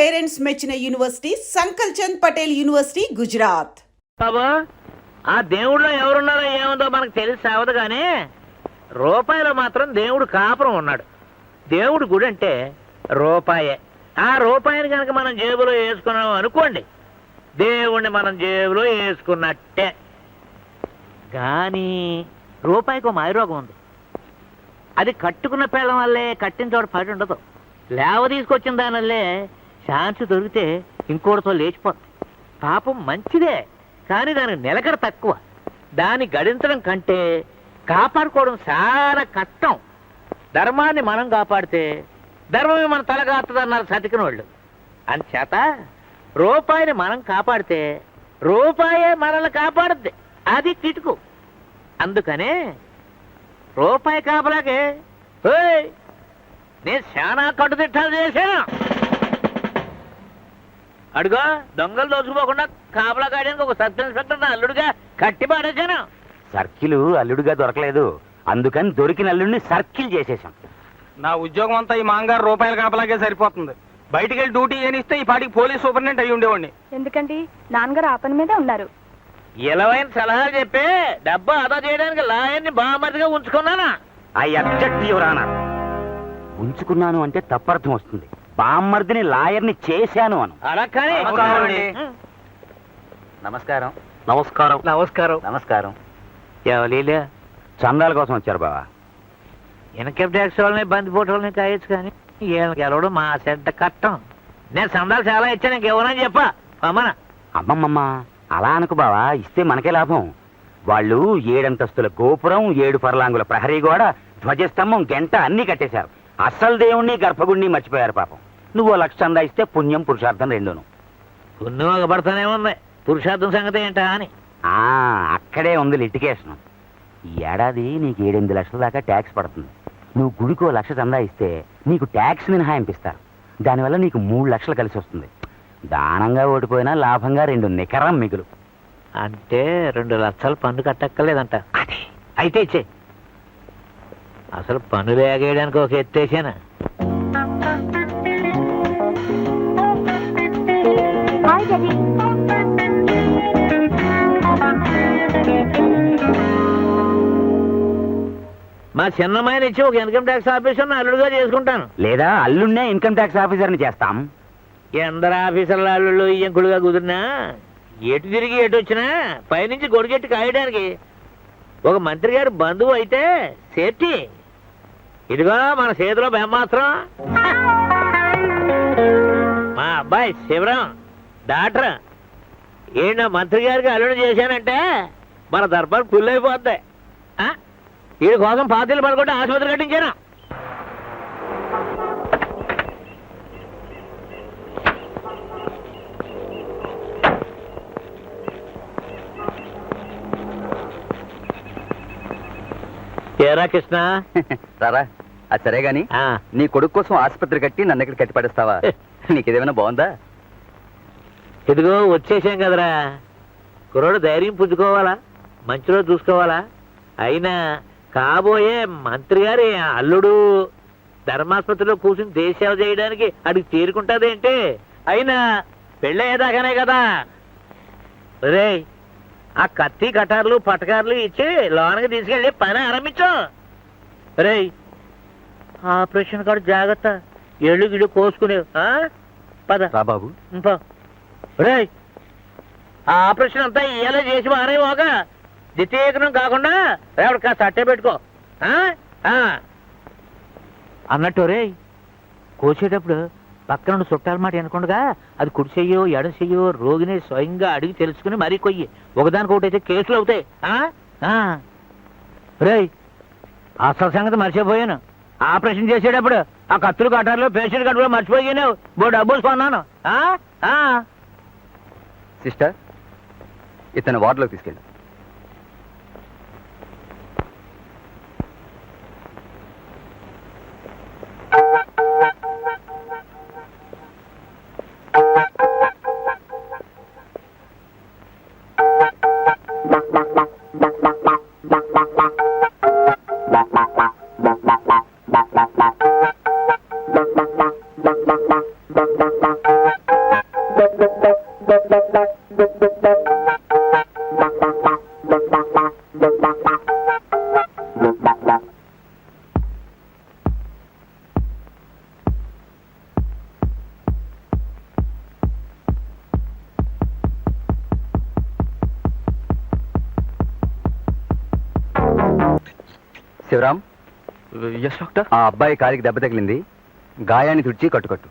Parents మెచ్చిన university సంకల్ Chand Patel university Gujarat. బాబా ఆ దేవుడిలో ఎవరున్నారో ఏముందో మనకు తెలిసి సావదు కానీ రూపాయలో మాత్రం దేవుడు కాపురం ఉన్నాడు. దేవుడు గుడి అంటే రూపాయే. ఆ రూపాయిని కనుక మనం జేబులో వేసుకున్నాం అనుకోండి, దేవుణ్ణి మనం జేబులో వేసుకున్నట్టే. కానీ రూపాయికి మాయరోగం ఉంది. అది కట్టుకున్న పేళ్ళం వల్లే కట్టిన చోట పడి ఉండదు. లేవ తీసుకొచ్చిన దానివల్లే ఛాన్స్ దొరికితే ఇంకోటితో లేచిపోతుంది. పాపం మంచిదే, కానీ దానికి నిలకడ తక్కువ. దాన్ని గడించడం కంటే కాపాడుకోవడం చాలా కష్టం. ధర్మాన్ని మనం కాపాడితే ధర్మమే మన తలగాస్తుందన్నారు సతికిన వాళ్ళు. అంచేత రూపాయిని మనం కాపాడితే రూపాయే మనల్ని కాపాడుద్ది. అది కిటుకు. అందుకనే రూపాయి కాపలాకే నేను చాలా కట్టుదిట్టాలు చేశాను. అడుగో దొంగలు దోచుకోకుండా కాపలా కాయడానికి ఒక సబ్ ఇన్స్పెక్టర్ నా అల్లుడుగా కట్టి పాడేశాను. సర్కిల్ అల్లుడుగా దొరకలేదు, అందుకని దొరికిన అల్లుడిని సర్కిల్ చేసేసాం. నా ఉద్యోగం అంతా ఈ మాంగారు రూపాయల కాపలాగే సరిపోతుంది. బయటికి వెళ్ళి డ్యూటీ ఏనిస్తే ఈ పాటికి పోలీస్ సూపరింటెండెంట్ అయ్యి ఉండేవాడిని. ఎందుకండి నాన్నగారు ఆ పని మీదే ఉన్నారు. ఎలవైన సలహాలు చెప్పి డబ్బు ఆదా చేయడానికి లాయర్ని బామర్దిగా ఉంచుకున్నానా? I object your honour. ఉంచుకున్నాను అంటే తప్పర్థం వస్తుంది. బామ్మర్దిని లాయర్ని చేశాను అను. అలా కానీ నమస్కారం. నమస్కారం. నమస్కారం. నమస్కారం. ఎవలీలే చందాల కోసం వచ్చారు బావా. ఇన్కమ్ ట్యాక్స్ వాళ్ళని బందిపోటు వాళ్ళని కాయచ్చు కానీ గెలవడం మా చెడ్డ కట్టం. నేను సందాలు చాలా ఇచ్చాను, ఇంకెవరని చెప్పా అమ్మన. అమ్మమ్మమ్మ అలా అనుకు బావా, ఇస్తే మనకే లాభం. వాళ్ళు 7 అంతస్తుల గోపురం, 7 పర్లాంగుల ప్రహరీ గోడ, ధ్వజస్తంభం, గంట అన్నీ కట్టేశారు. అస్సలు దేవుణ్ణి గర్భగుడిని మర్చిపోయారు పాపం. నువ్వు 1 లక్ష చందా ఇస్తే పుణ్యం పురుషార్థం రెండును. పుణ్యం ఒక పడతానే ఉంది, పురుషార్థం సంగతి ఏంటా అని. అక్కడే ఉంది లిటికేషన్. ఈ ఏడాది నీకు 7-8 లక్షల దాకా ట్యాక్స్ పడుతుంది. నువ్వు గుడికి 1 లక్ష చందా ఇస్తే నీకు ట్యాక్స్ మినహాయింపిస్తారు. దానివల్ల నీకు 3 లక్షలు కలిసి వస్తుంది. దానంగా ఓడిపోయినా లాభంగా 2 నికరం మిగులు. అంటే 2 లక్షలు పన్ను కట్టక్కర్లేదంట. అయితే ఇచ్చే. అసలు పన్నులు ఎగేయడానికి ఒక ఎత్తేసానా? మా చిన్నమ్మాయిని ఇచ్చి ఒక ఇన్కమ్ ట్యాక్స్ ఆఫీసర్ని అల్లుడుగా చేసుకుంటాను. లేదా అల్లుడినే ఇన్కమ్ ట్యాక్స్ ఆఫీసర్ని చేస్తాం. ఎందరు ఆఫీసర్ల అల్లుళ్ళు ఇంకుడుగా కుదిరినా ఎటు తిరిగి ఎటు వచ్చినా పైనుంచి గొడిగెట్టి కాయడానికి ఒక మంత్రి గారి బంధువు అయితే సేఫ్టీ. ఇదిగో మన చేతిలో బ్రహ్మాస్త్రం. మా అబ్బాయి శివరాం డాక్టర్ ఏంటో మంత్రి గారికి అల్లుడు చేశానంటే మన దర్బార్ ఫుల్ అయిపోద్ది. వీడి కోసం పాతీలు పడుకుంటే ఆసుపత్రి కట్టించాను. ఏరా కృష్ణ రారా. అది సరే గాని నీ కొడుకు కోసం ఆసుపత్రి కట్టి నన్ను ఇక్కడ కట్టి పడేస్తావా? నీకేదేమైనా బాగుందా? ఇదిగో వచ్చేసాం కదరా. కుర్రోడు ధైర్యం పుచ్చుకోవాలా, మంచిలో చూసుకోవాలా. అయినా కాబోయే మంత్రి గారి అల్లుడు ధర్మాసుపత్రిలో కూర్చుని దేశసేవ చేయడానికి అడిగి తీరుకుంటాదేంటి? అయినా పెళ్ళయ్యేదాకానే కదా. రే ఆ కత్తి కటార్లు పటకార్లు ఇచ్చి లోనకి తీసుకెళ్ళి పని ఆరంభించు. రే ఆపరేషన్ కాదు, జాగ్రత్త. ఎళ్ళు గిడు కోసుకునేవు. పద బాబు. రే ఆ ఆపరేషన్ అంతా ఇయ్యాలే చేసి మారేమోగా. ద్వితీయకరం కాకుండా రేపటి కాస్త అట్టే పెట్టుకో అన్నట్టు. రే కోసేటప్పుడు పక్కన చుట్టాల మాట వినకుండా అది కుడి చెయ్యో ఎడ చెయ్యో రోగిని స్వయంగా అడిగి తెలుసుకుని మరీ కొయ్యి. ఒకదానికొకటైతే కేసులు అవుతాయి. రే అసలు సంగతి మర్చిపోయాను. ఆపరేషన్ చేసేటప్పుడు ఆ కత్తులు కట్టారులో పేషెంట్ కట్టులో మర్చిపోయాను. డబ్బులు కొన్నాను. సిస్టర్, ఇతను వార్డులోకి తీసుకెళ్ళు. Shivaram, yes doctor. ఆ అబ్బాయి కాలికి దెబ్బ తగిలింది, గాయాన్ని తుడిచి కట్టుకట్టు.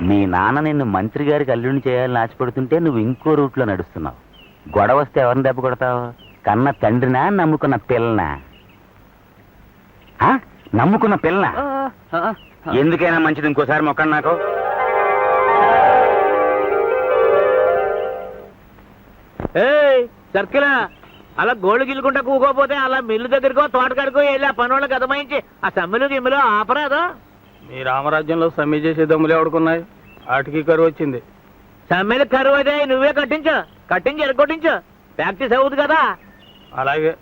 మీ నాన్న నిన్ను మంత్రి గారికి అల్లుడిని చేయాలని ఆశపడుతుంటే నువ్వు ఇంకో రూట్లో నడుస్తున్నావు. గొడవ వస్తే ఎవరిని దెబ్బ కొడతావు? కన్న తండ్రినా, నమ్ముకున్న పిల్లనా? నమ్ముకున్న పిల్లనా? ఎందుకైనా మంచిది ఇంకోసారి మొక్కండి నాకు. ఏయ్ సర్కిలా, అలా గోళ్ళు గిల్లుకుంటా కూకోపోతే అలా మిల్లు దగ్గరకో తోటకాడికో వెళ్ళి ఆ పనులకు గదమాయించి ఆ సమ్మెలు గిమ్మెలు ఆపరాదు. మీ రామరాజ్యంలో సమ్మె చేసే దమ్ములు ఎవడుకున్నాయి? ఆటికి కరువు వచ్చింది. సమ్మెలు కరువు అయితే నువ్వే కట్టించి ఎరగొట్టించు. ప్రాక్టీస్ అవుతుంది కదా. అలాగే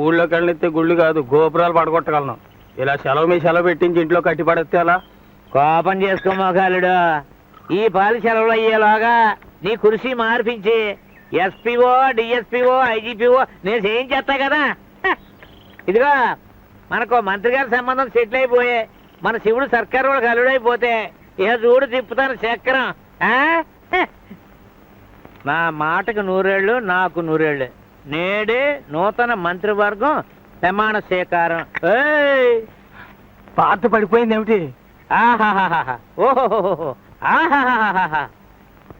ఊళ్ళోకి వెళ్ళితే గుళ్ళు కాదు, గోపురాలు పడగొట్టగలను. ఇలా సెలవు మీ సెలవు పెట్టించి ఇంట్లో కట్టి పడేస్తే అలా. కోపం చేసుకోమోకాలుడు. ఈ పాలి సెలవులు అయ్యేలాగా నీ కుర్చీ మార్పించి ఎస్పీఓ, డిఎస్పీఓ, ఐజీపీఓ నేను చేయించేస్తా కదా. ఇదిగో మనకు మంత్రి గారి సంబంధం సెటిల్ అయిపోయే మన శివుడు సర్కారు వాళ్ళకి అల్లుడైపోతే ఇక చూడు తిప్పుతాను చక్రం. నా మాటకు 100 ఏళ్ళు, నాకు 100 ఏళ్ళు. నేడే నూతన మంత్రివర్గం ప్రమాణ స్వీకారం. పాత పడిపోయింది ఏమిటి? ఆహాహాహా, ఓహోహోహో, ఆహాహాహా.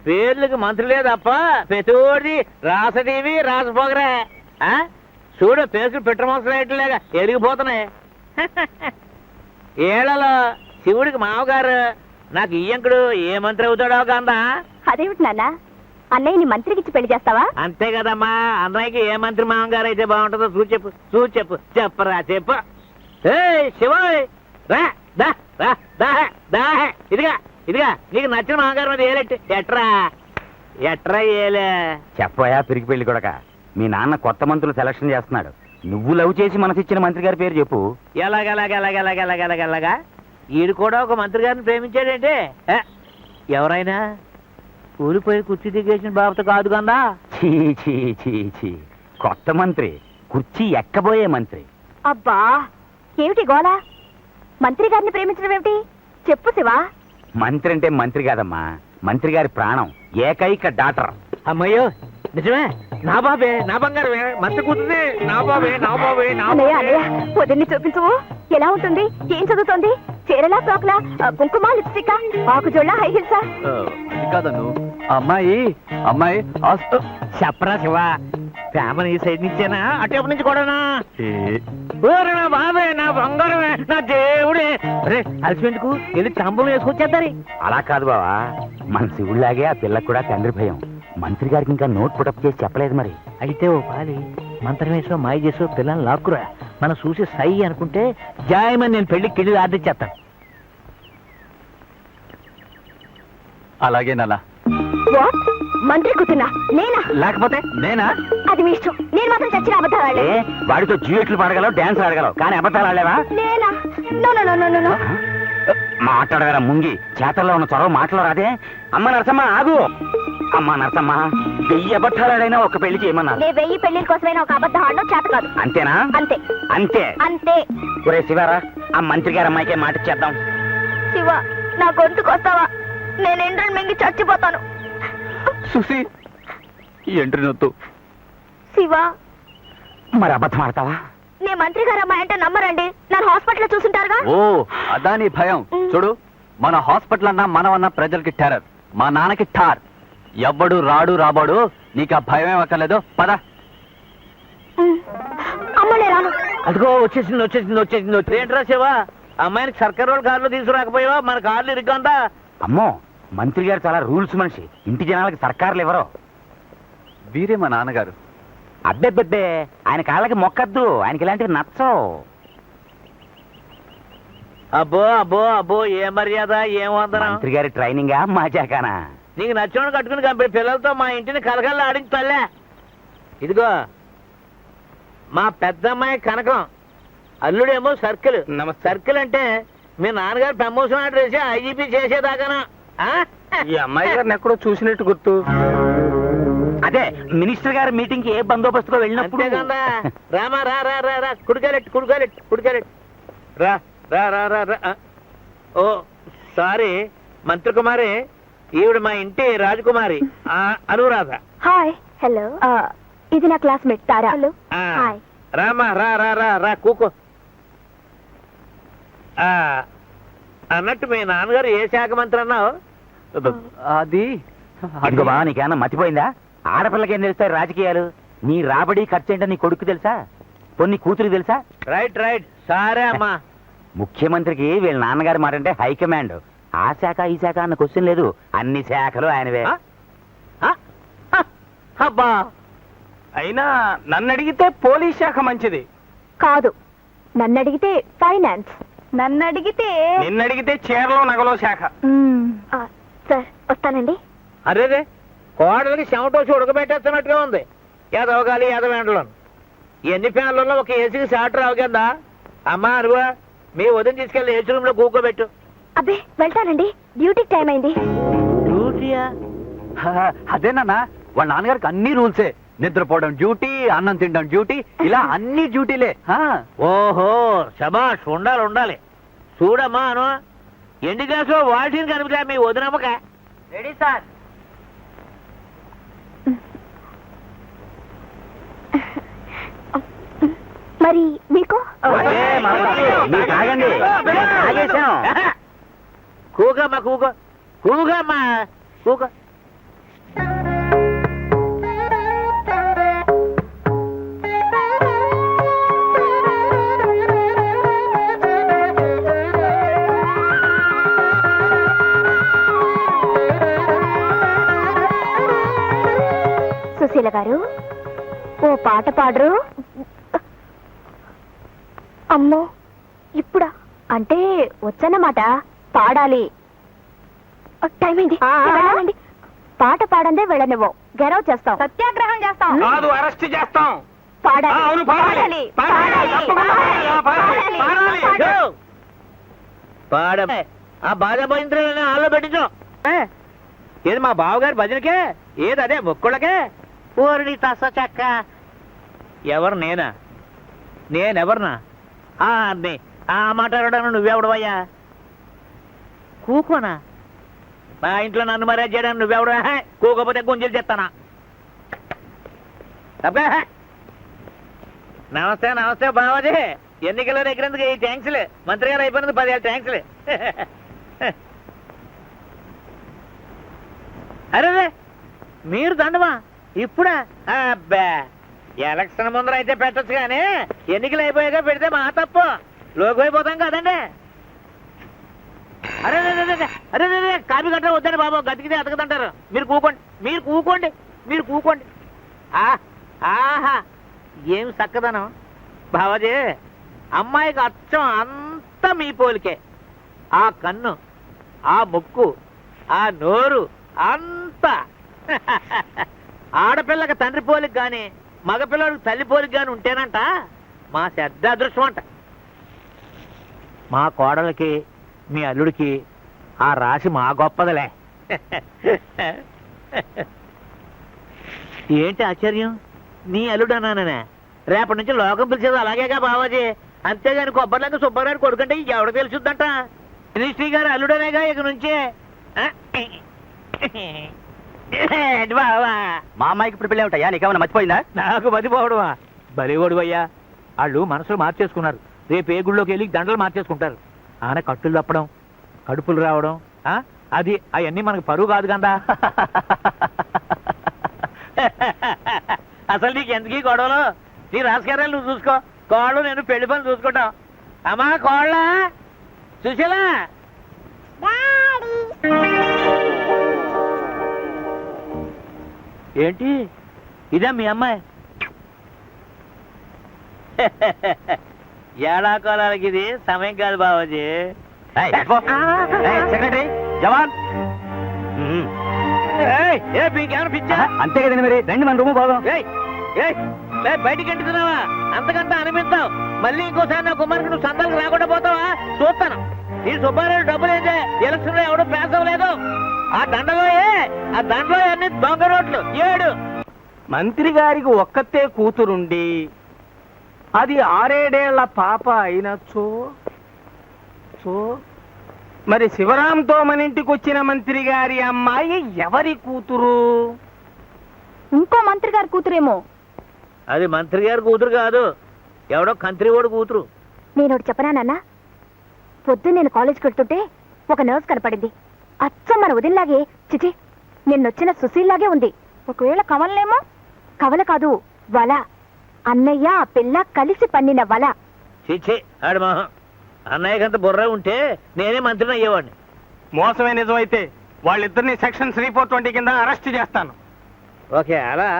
పేర్లకు మంత్రులే తప్ప ప్రతిోడి రాసటీవి రాసపోగరా. చూడు పేసులు పెట్రమోసలేట్లేగా ఎరిగిపోతున్నాయి. ఏళ్లలో శివుడికి మామగారు నాకు ఈయంకుడు ఏ మంత్రి అవుతాడో కందా. అదేమిటి నాన్న, అన్నయ్యని మంత్రికిచ్చి పెళ్లి చేస్తావా? అంతే కదమ్మా, అన్నయ్యకి ఏ మంత్రి మామగారు అయితే బాగుంటుందో చూచెప్పు చెప్పరా చెప్పు. ఏ శివ రా, దా రా, దా ఇదిగా నీకు నచ్చిన మామగారు మీద ఏలెట్టు. ఎట్రా ఏలే చెప్పయా పిరికి పెళ్లి కొడక. మీ నాన్న కొత్త మంత్రులు సెలక్షన్ చేస్తున్నాడు. నువ్వు లవ్ చేసి మనసిచ్చిన మంత్రి గారి పేరు చెప్పు. ఎలాగా ఈడు కూడా ఒక మంత్రి గారిని ప్రేమించాడంటే ఎవరైనా కూలిపోయి కుర్చీ దిగేసిన బాబుతో కాదు కదా. చీ కొత్త మంత్రి, కుర్చీ ఎక్కబోయే మంత్రి. అబ్బా ఏమిటి గోలా? మంత్రి గారిని ప్రేమించడం ఏమిటి? చెప్పు శివా. మంత్రి అంటే మంత్రి కాదమ్మా, మంత్రి గారి ప్రాణం, ఏకైక డాక్టర్. అమ్మయ్యో నిజమే, నా బాబే, నా బంగారమే, మంత్రి కూతుంది. నా బాబే. అన్నయ్య పొద్దున్నే చూపించవు. ఎలా ఉంటుంది? ఏం చదువుతోంది? చీరలా, ఫ్రాక్లా, కుంకుమ, లిప్స్టిక్, ఆకుజోళ్ళ, హై హిల్సా? అది కాదను, అమ్మాయి చెప్పరా శివ, ఫ్యామిలీ ఈ సైడ్ నుంచేనా అటు నుంచి కూడానా? నా బాబే, నా బంగారమే, నా దేవుడే. అరే అలసిపెందుకు, వెళ్ళి తంబం వేసుకొచ్చేద్దారి. అలా కాదు బావా, మన శివుడిలాగే ఆ పిల్లకు కూడా తండ్రి భయం. మంత్రి గారికి ఇంకా నోట్ పుటప్ చేసి చెప్పలేదు మరి. అయితే ఓ పాలి మంత్రం వేసో మాయ చేసో పిల్లల్ని లాక్కురా. మనం చూసి సై అనుకుంటే జాయమని నేను పెళ్లికి కిళ్ళి ఆర్దిచ్చేస్తాను. అలాగే నాన్న. వాట్? మంత్రి కూతున్నా నేనా? లేకపోతే నేనా? అది మీ ఇష్టం. నేను మాత్రం చచ్చిన అబద్ధాలు ఆడలే. వాడితో డ్యూయెట్లు పాడగలవు, డాన్స్ ఆడగలవు, కానీ అబద్ధాలు ఆడలేవా? నేనా? No no no no no. మాట్లాడగల ముంగి చేతల్లో ఉన్న చొరవ మాటలో రాదే. అమ్మ నరసమ్మ ఆగు. అమ్మా నరసమ్మ 1000 అబద్ధాలాడైనా ఒక పెళ్లి చేయమన్నారు. నే 1000 పెళ్లిల కోసమైనా ఒక అబద్ధం ఆడడం చేత కాదు. అంతేనా? అంతే అంతే. అంతే. ఒరే శివారా, ఆ మంత్రి గారు అమ్మాయికే మాట ఇచ్చేద్దాం. శివ, నా గొంతుకు వస్తావా? నేను ఎండ్రని మింగి చచ్చిపోతాను. సుసి ఎంట్రినొద్దు. శివ, మరి అబద్ధం ఆడతావా? నే మంత్రి గారు అమ్మాయి అంటే నమ్మరండి. నన్ను హాస్పిటల్లో చూసుంటారుగా. ఓ అదా నీ భయం. చూడు, మన హాస్పిటల్ అన్నా మనం అన్నా ప్రజలకి టెర్రర్, మా నాన్నకి ఠార్. ఎవ్వడు రాడు రాబోడు, నీకు ఆ భయం ఏమక్కర్లేదు. పద. అమ్మలే రాను. అదిగో వచ్చేసింది. ఏంట్రా శివ, అమ్మాయిని సర్కారు వాళ్ళ కార్లో తీసుకురాకపోయావా? మన కార్లు ఇరుగ్గా ఉందా? అమ్మో, మంత్రి గారు చాలా రూల్స్ మనిషి. ఇంటి జనాలకి సర్కారులు ఎవరో. వీరే మా నాన్నగారు. అబ్బెబ్బెబ్బే, ఆయన కాళ్ళకి మొక్కద్దు. ఆయనకి ఇలాంటివి నచ్చవు. అబ్బో ఏ మర్యాద, ఏం వందనం. మంత్రి గారి ట్రైనింగా మాజాకానా? నీకు నచ్చోడు కట్టుకుని కంపెనీ పిల్లలతో మా ఇంటిని కలకల్లా ఆడించి తల్లే. ఇదిగో మా పెద్దమ్మాయి కనకం, అల్లుడేమో సర్కిల్. సర్కిల్ అంటే మీ నాన్నగారు ప్రమోషన్ ఆర్డర్ వేసి ఐజీపీ చేసేదాకానా? ఈ అమ్మాయి గారిని ఎక్కడో చూసినట్టు గుర్తు. అదే మినిస్టర్ గారి మీటింగ్ కి ఏ బందోబస్తుగా వెళ్ళినప్పుడు. అంతే కదా. రామా రా కుడికాలెట్టు రా రా రా రా రా. ఓ సారీ మంత్రి కుమారి, ఈవిడ మా ఇంటి రాజకుమారి అనురాధ. హాయ్. హలో. ఇది నా క్లాస్మేట్ తారా. హలో. హాయ్. రామా రా రా రా రా కూకో. అన్నట్టు మీ నాన్నగారు ఏ శాఖ మంత్రి అన్నావు? అది ఇదిగో బావ, నీకేమన్నా మతిపోయిందా? ఆడపిల్లకి ఏం తెలుస్తాయి రాజకీయాలు? నీ రాబడి ఖర్చు ఏంటో నీ కొడుకు తెలుసా? కొన్ని కూతురికి తెలుసా? రైట్ సరే అమ్మా. ముఖ్యమంత్రికి వీళ్ళ నాన్నగారి మాట అంటే హైకమాండ్. ఆ శాఖ ఈ శాఖ అన్న క్వశ్చన్ లేదు, అన్ని శాఖలు ఆయనవే. అబ్బా, అయినా నన్ను అడిగితే పోలీస్ శాఖ మంచిది. కాదు, నన్ను అడిగితే ఫైనాన్స్. నన్ను అడిగితే నిన్ను అడిగితే చీరలో నగలో శాఖ. సార్ వస్తానండి. అరేరే, కోడలికి చెమటోసి ఉడకబెట్టేస్తున్నట్టుగా ఉంది. ఎదవగాలి ఎదవేంటలో ఎన్ని ఫ్యాన్లలో ఒక ఏసీకి షార్ట్ రావు కదా. అమ్మా అరువా, మీ వదిన తీసుకెళ్ళి ఏసీ రూమ్ లో కూకోబెట్టు. అబ్బే వెళ్తానండి, డ్యూటీకి టైం అయింది. డ్యూటీయా? అదేనన్నా, వాళ్ళ నాన్నగారికి అన్ని రూల్సే. నిద్రపోవడం డ్యూటీ, అన్నం తినడం డ్యూటీ, ఇలా అన్ని డ్యూటీలే. ఓహో శబాష్, ఉండాలి. చూడమ్మా అను, ఎండి గ్లాసు వాల్సిన కనిపించా మీ వదినమ్మక. Ready sir. మరి మీకు కూగమ్మా కూక. సుశీల గారు, ఓ పాట పాడరు? అమ్మో, ఇప్పుడా? అంటే వచ్చన్నమాట, పాడాలి. టైం అయింది, వెళ్ళాలండి. పాట పాడందే వెళ్ళనివ్వం, గెరవ్ చేస్తాం, సత్యాగ్రహం చేస్తాం. కాదు, అరెస్ట్ చేస్తాం. పాడాలి. అవును, పాడాలి. పాడ ఆ బాధ భయంత్రులని హాల్లో పెట్టించు. ఏది మా బావగారి భజనకే? ఏది అదే మొక్కుళ్ళకే? ఊరిని తస చెక్క. ఎవరు నేనెవరినా? ఆ మాట్లాడడానికి నువ్వెవడవయ్యా? కూకోనా? మా ఇంట్లో నన్ను మర్యాద చేయడానికి నువ్వెవడా? కూకోపోతే గుంజలు చెప్తానా? నమస్తే బావాజీ. ఎన్నికల్లో ఎగిరేందుకు ఈ ట్యాంక్స్లే. మంత్రి గారు అయిపోయినందుకు 10,000 ట్యాంక్స్లే. అరే మీరు దండమా ఇప్పుడా? అబ్బా, ఎలక్షన్ ముందర అయితే పెట్టచ్చు కానీ ఎన్నికలు అయిపోయాక పెడితే మా తప్పు. లోకి అయిపోతాం కదండి. అరే కాపీ గట్ట వద్దండి బాబు, గతికితే అతకదంటారు. మీరు కూకోండి. ఆహా, ఏం చక్కదనం బావాజీ. అమ్మాయికి అచ్చం అంతా మీ పోలికే. ఆ కన్ను, ఆ ముక్కు, ఆ నోరు అంతా. ఆడపిల్లకి తండ్రి పోలికి గాని మగపిల్లడికి తల్లి పోలికి గాని ఉంటేనంట మా శ్రద్ధ అదృష్టం అంట. మా కోడలకి మీ అల్లుడికి ఆ రాశి మా గొప్పదిలే. ఏంటి ఆశ్చర్యం? నీ అల్లుడన్నానే. రేపటి నుంచి లోకం పిలిచేది అలాగేగా బావాజీ. అంతేగాని కొబ్బరిలాగా సుబ్బారావు కొడుకంటే ఎవడ తెలుసుద్దంట. మినిస్ట్రీ గారు అల్లుడనేగా ఇక నుంచే. ఏంటి బావా? మా అమ్మాయికి ఇప్పుడు పెళ్ళి ఉంటాయా? నీకేమైనా మర్చిపోయిందా? నాకు మతిపోవడమా? బలిగోడు అయ్యా. వాళ్ళు మనసులు మార్చేసుకున్నారు. రేపు ఏ గుళ్ళోకి వెళ్ళి దండలు మార్చేసుకుంటారు. ఆన కట్టులు తప్పడం, కడుపులు రావడం, అది అవన్నీ మనకు పరువు కాదు కదా. అసలు నీకు ఎందుకు ఈ గొడవలు? నీ రాజకీయాలు నువ్వు చూసుకో. కోళ్ళు నేను పెళ్లి పనులు చూసుకుంటాం. అమ్మా కోళ్ళ సుశీలా, ఏంటి ఇదే మీ అమ్మాయి? ఏడాకోలాలకి ఇది సమయం కాదు బాబాజీ. సెక్రటరీ జవాన్. మీకేమైనా పిచ్చా? అంతే కదండి మరి. రండి మన రూము పోదాం. బయటికి ఎంటుతున్నావా? అంతకంతా అనిపిస్తావు. మళ్ళీ ఇంకోసారి నా కుమార్కి నువ్వు సందాలకు రాకుండా పోతావా? చూస్తాను. ఈ సుబ్బారావు డబ్బులు అయితే ఎలక్షన్ లో ఎవడో పాస్ అవ్వలేదు. ఆ దండలో అన్ని దొంగ నోట్లు 7. మంత్రి గారికి ఒక్కతే కూతురుండి అది 6-7 పాప అయినచో మరి శివరాంతో మన ఇంటికి వచ్చిన మంత్రి గారి అమ్మాయి ఎవరి కూతురు? ఇంకో మంత్రి గారి కూతురేమో. అది మంత్రి గారి కూతురు కాదు, ఎవడో కంత్రివాడు కూతురు. నేను ఒకటి చెప్పనా నాన్న? పొద్దున్న నేను కాలేజ్కి వెళ్తుంటే ఒక నర్స్ కనపడింది. అచ్చం మన ఉదయంలాగే, చిచి నిన్నొచ్చిన సుశీల్లాగే ఉంది. ఒకవేళ కవలనేమో? కవల కాదు, వల. అన్నయ్య ఆ పిల్ల కలిసి పన్నిన వల. చిచ్చి ఆడు మొహం. అన్నయ్యకంత బుర్ర ఉంటే నేనే మంత్రిని అయ్యేవాడిని. మోసమే నిజమైతే వాళ్ళిద్దరిని సెక్షన్ 3/420 కింద అరెస్ట్ చేస్తాను. ఓకే, అలా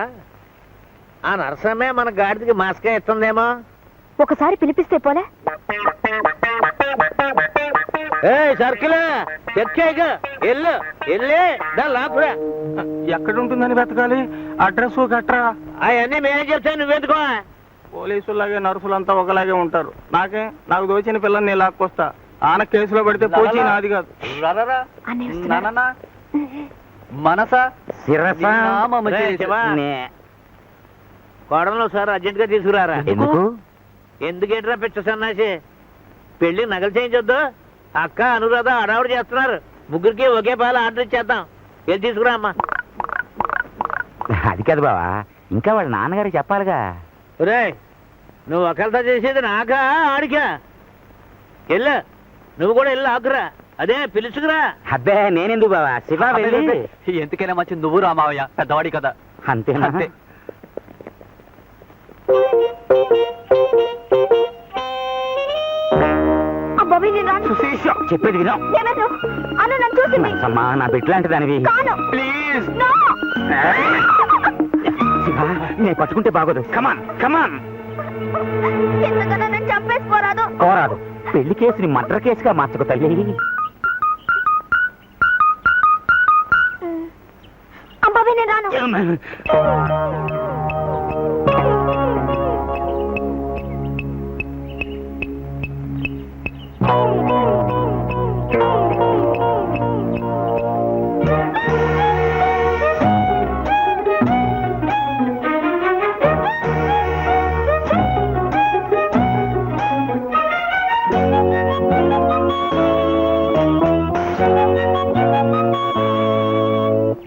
ఆ నరసమ్మే మన గాడికి మాస్కే ఇస్తుందేమో. ఒకసారి పిలిపిస్తే పోలే? సర్కిల్ చెక్ చేయక ఎల్లు లాకురా. ఎక్కడుంటుందని వెతకాలి? అడ్రస్ గట్రా అవన్నీ మేనేజ్ చెప్తాను, నువ్వెందుకో. పోలీసులాగే నర్సులంతా ఒకలాగే ఉంటారు. నాకు దోచిన పిల్లని నేను లాక్కొస్తా. ఆన కేసులో పెడితే పోచి నాది కాదు. మనసా కోడంలో సార్ అర్జెంట్ గా తీసుకురారా. ఎందుకేంట్రా పిచ్చ సన్నాసి? పెళ్లి నగలు చేయించొద్దు. అక్క అనురాధ అడావుడు చేస్తున్నారు. ముగ్గురికి ఒకే పాలు ఆర్డర్ ఇచ్చేద్దాం. వెళ్ళి తీసుకురా అమ్మా. అది కాదు బావా, ఇంకా వాళ్ళ నాన్నగారికి చెప్పాలిగా. రే, నువ్వు ఒకరితో చేసేది నాకా ఆడికా? వెళ్ళు, నువ్వు కూడా వెళ్ళి ఆకురా. అదే పిలుచుకురా. అబ్బే నేనెందుకు బావా, శివ వెళ్ళి. ఎందుకైనా మంచి నువ్వు రామావయ్య, పెద్దవాడి కదా. అంతేనా? అంతే. చెప్పేది వినో. అమ్మా నా బిడ్డలాంటి దానివి. ప్లీజ్ శివ, నేను పట్టుకుంటే బాగోదు. కమాన్ కమాన్. చంపేసుకోరాదు. కోరాదు. పెళ్లి కేసుని మర్డర్ కేసుగా మార్చుకో తల్లి. అబ్బాబీ నేను రాను.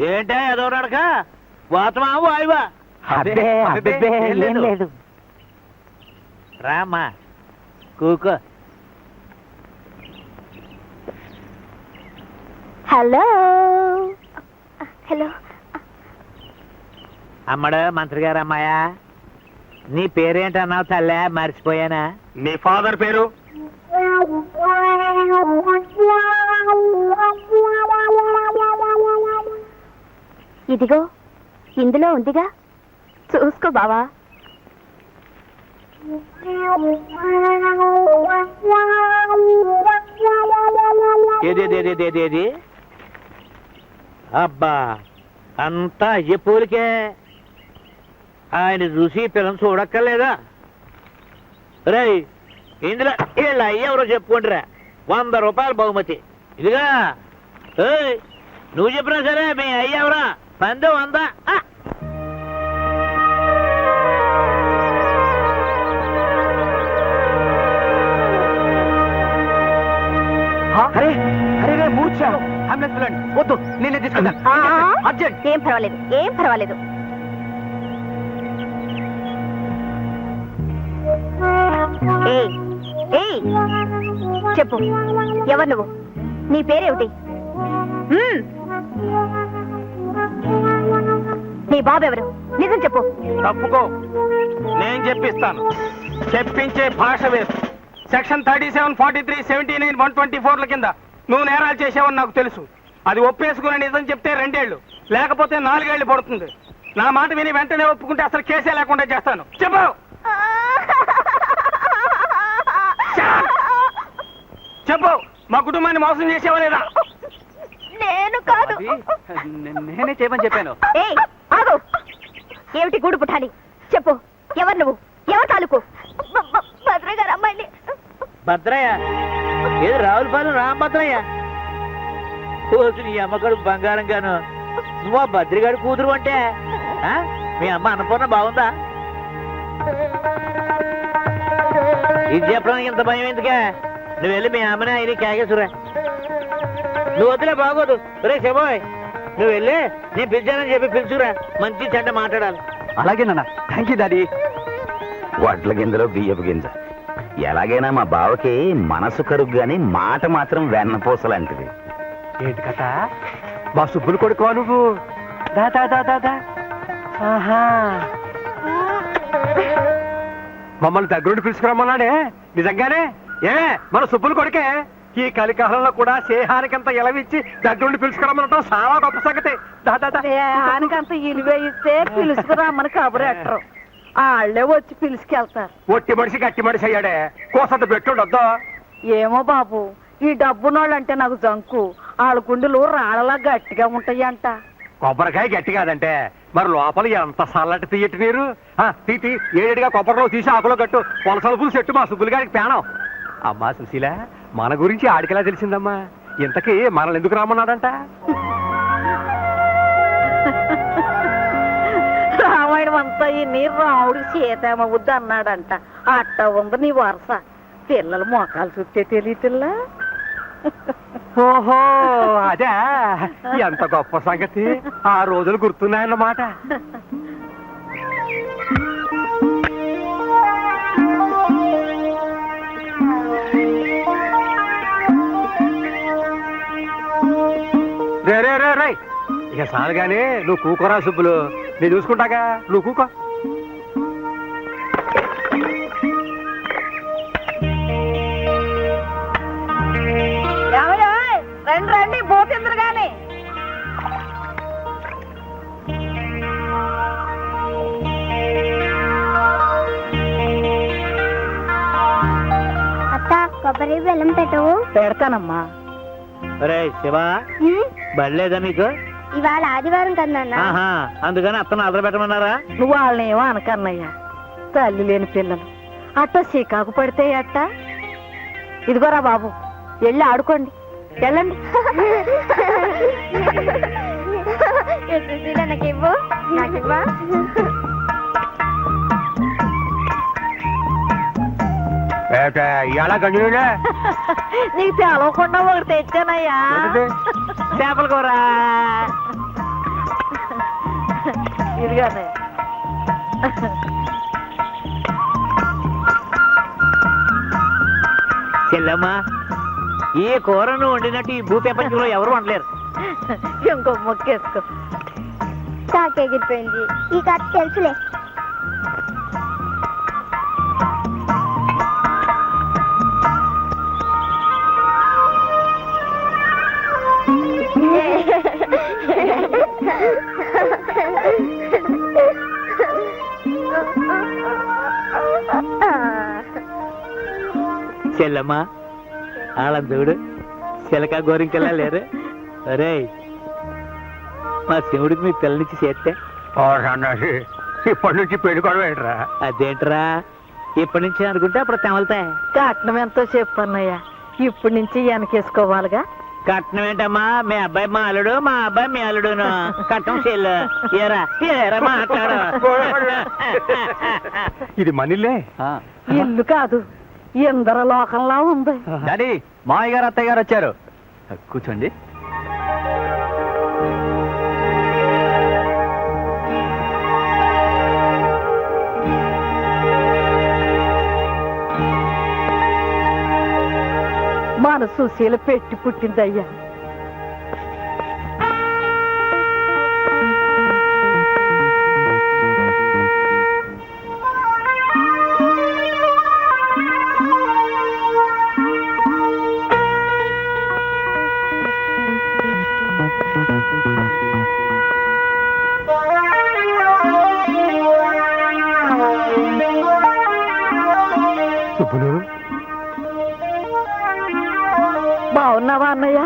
ఏంటే ఏదో నడక? వాతమా వాయువా? అబ్బే అబ్బే ఏం లేదు. రామ్మా కూకో. Hello hello. అమ్మడు మంత్రి గారు అమ్మాయా, నీ పేరేంటన్నావు తల్లే? మర్చిపోయానా? మీ ఫాదర్ పేరు? ఇదిగో ఇందులో ఉందిగా, చూసుకో బావా. ఏది? అబ్బా, అంతా అయ్యే పోలికే. ఆయన చూసి పిల్లలు చూడక్కర్లేదా? రై, ఇందులో వీళ్ళ అయ్య ఎవరో చెప్పుకుంటారా? 100 రూపాయలు బహుమతి. ఇదిగా నువ్వు చెప్పినా సరే మీ అయ్య ఎవరా? 100. అరే అరే రే మూర్ఛ అంబులెన్స్ పిల్లండి వద్దు నేనే తీసుకెళ్తాను అర్జెంట్ ఏం పర్వాలేదు, ఏం పర్వాలేదు. ఏయ్, ఏయ్, చెప్పు, ఎవరు నువ్వు? నీ పేరేమిటి? మ్మ్. నీ బాబు ఎవరు? నిజం చెప్పు. తప్పుకో, నేను చెప్పిస్తాను. చెప్పించే భాష వేసు. సెక్షన్ 37, 43, 79, 124ల కింద నువ్వు నేరాలు చేసావని నాకు తెలుసు. అది ఒప్పేసుకుని నిజం చెప్తే 2 ఏళ్ళు, లేకపోతే 4 ఏళ్ళు పడుతుంది. నా మాట విని వెంటనే ఒప్పుకుంటే అసలు కేసే లేకుండా చేస్తాను. చెప్పు. చెప్పు, మా కుటుంబాన్ని మోసం చేసావా లేదా? నేను కాదు. నేనే చేయమని చెప్పాను. ఏయ్, ఆగు. ఏమిటి గూడు పుట్టాలి? చెప్పు, ఎవరు నువ్వు? ఎవరు తాలూకు? భద్ర గారు అమ్మాయిని. భద్రయ్య ఏది రావులపాలెం రామభద్రయ్య రోజు నీ అమ్మగారు బంగారం గాను నువ్వు ఆ భద్రిగాడి కూతురు అంటే ఆ? మీ అమ్మ అన్నపూర్ణ బాగుందా? ఇది చెప్పడానికి ఇంత భయం ఎందుకే? నువ్వు వెళ్ళి మీ అమ్మని ఆయన కేకేసురా. నువ్వు వద్దులే, బాగోదు. రే శబోయ్, నువ్వు వెళ్ళి నేను పిలిచానని చెప్పి పిలుచురా. మంచి చెడ్డ మాట్లాడాలి. అలాగే నాన్న, థ్యాంక్ యూ డాడీ. వడ్ల గింజలో బియ్యపు గింజ. ఎలాగైనా మా బావకి మనసు కరుగు గాని మాట మాత్రం వెన్నపూసలాంటిది. ఏంటి కథ? మా సుబ్బులు కొడుకువా నువ్వు? దా దా దా దా దా. ఆహా, మమ్మల్ని దగ్గరుండి పిలుచుకురమ్మన్నాడే, నిజంగానే? ఏమే మన సుబ్బులు కొడుకే? ఈ కలికాలంలో కూడా స్నేహానికంత ఎలవిచ్చి దగ్గరుండి పిలుచుకురమ్మనటం చాలా గొప్ప సంగతి. దా దా దా. స్నేహానికంత ఇలువ ఇస్తే పిలుచుకురామని కబురు ఎట్టరు, వాళ్ళే వచ్చి పిలుచుకెళ్తారు. ఒట్టి మనిషి గట్టి మనిషి అయ్యాడే, కోసంత పెట్టుండొద్దా? ఏమో బాబు, ఈ డబ్బునోళ్ళంటే నాకు జంకు. వాళ్ళ గుండెలు రాళ్ళలా గట్టిగా ఉంటాయంట. కొబ్బరికాయ గట్టి కాదంటే మరి లోపల ఎంత చల్లటి తీయటి నీరు. తీతి ఏడిగా కొబ్బరిలో తీసి ఆకులో కట్టు, పొలసలుపులు చెట్టు మా సుబ్బులు గారికి పేణం. అమ్మా సుశీల, మన గురించి ఆడికెలా తెలిసిందమ్మా? ఇంతకీ మనల్ని ఎందుకు రమ్మన్నాడంట? రామాయణం అంతా ఈ నీరు రాముడికి సీతమ్మవుద్ది అన్నాడంట. అట్ట ఉంది నీ వరుస. పిల్లలు మోకాలు చుట్టే తెలియటిల్లా. ఓహో, అదే ఎంత గొప్ప సంగతి. ఆ రోజులు గుర్తున్నాయన్నమాట. రే రే రే రే, ఇక చాలు గానీ నువ్వు కూకోరా సుబ్బులు, నేను చూసుకుంటాగా, నువ్వు కూకో. రండి రండి, పోతిందరు గాని. అత్త, కొబ్బరి బెల్లం పెట్టవు. పెడతానమ్మా. రే శివ, బడిలేదా మీకు? ఇవాళ ఆదివారం కదా నాన్న. ఆహా, అందుకని అత్తను అదర పెట్టమన్నారా? నువ్వు వాళ్ళని ఏమో అనకన్నయ్యా, తల్లి లేని పిల్లలు అట్ట చికాకు పడితే అట్ట. ఇదిగోరా బాబు, వెళ్ళి ఆడుకోండి, వెళ్ళండి. నాకివ్వు, నాకివ్వా. ఎలా గంజునే నీకు తెలవకుండా ఒకటి తెచ్చానయ్యా. చేపల కూర. ఇదిగానే. చెల్లమ్మా, ఏ కూరను వండినట్టు ఈ భూ ప్రపంచంలో ఎవరు వండలేరు. ఇంకో మొక్కేసుకో. తాకెగిరిపోయింది. ఈ కథ తెలుసులే. చెల్లమ్మా, ఆలందుడు చిలక గోరింకెలా లేరు. అరే, మా శివుడికి మీ పిల్లనిచ్చి చేస్తే ఇప్పటి నుంచి పెళ్ళికోవడం. అదేంట్రా, ఇప్పటి నుంచి అనుకుంటే అప్పుడు తెమలుతాయి. కట్నం ఎంతో చెప్పన్నయ్యా, ఇప్పటి నుంచి వెనకేసుకోవాలిగా. కట్నం ఏంటమ్మా? మీ అబ్బాయి మా అల్లుడు, మా అబ్బాయి మీ అల్లుడును. కట్నం చెల్లు. ఏరా ఏరా మాట్లాడు. ఇది మనీలే. ఇల్లు కాదు, ఇంద్ర లోకంలా ఉంది. డాడీ, మామయ్య గారు అత్తయ్య గారు వచ్చారు. కూర్చోండి. మన సుశీల పెట్టి పుట్టిందయ్యా. సుబ్బులు, బాగున్నావా అన్నయ్య?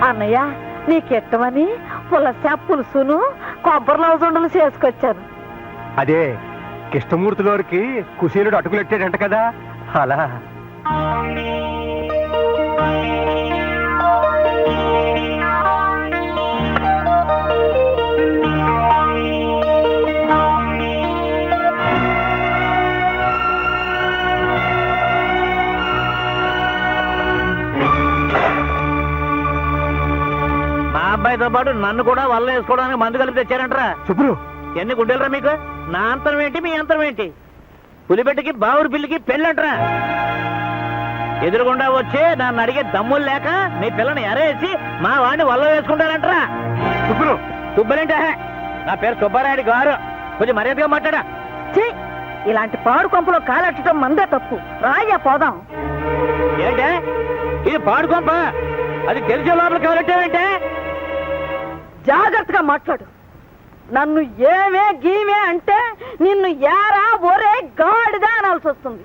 అన్నయ్య, నీకెట్టమని పులస పులుసును కొబ్బరి లవజుండలు చేసుకొచ్చాను. అదే కృష్ణమూర్తి గారికి కుశీలుడు అటుకులెట్టాడంట కదా, అలా. మా అబ్బాయితో పాటు నన్ను కూడా వల్ల వేసుకోవడానికి మందు కలిపి తెచ్చారంటరా. సుబ్బులు, ఎన్ని గుండెలరా మీకు? నా అంతరం ఏంటి, మీ అంతరం ఏంటి? పులిబెట్టకి బావురు పిల్లికి పెళ్ళంటరా. ఎదురుగుండా వచ్చి నన్ను అడిగే దమ్ములు లేక నీ పిల్లని ఎరేసి మా వాడిని వల్ల వేసుకుంటారంటరా. సుబ్బులు, సుబ్బలేంటే నా పేరు సుబ్బారాయుడు గారు, కొంచెం మర్యాదగా మాట్లాడా. ఛీ, ఇలాంటి పాడు కొంపలో కాలెట్టడం మందే తప్పు. రాయ్యా పోదాం. ఏంటే ఇది పాడుకోంప? అది తెలిసే లోపల కావాలంటే జాగ్రత్తగా మాట్లాడు. నన్ను ఏమే గీమే అంటే నిన్ను యారా ఒరే గాడిదా అనాల్సి వస్తుంది.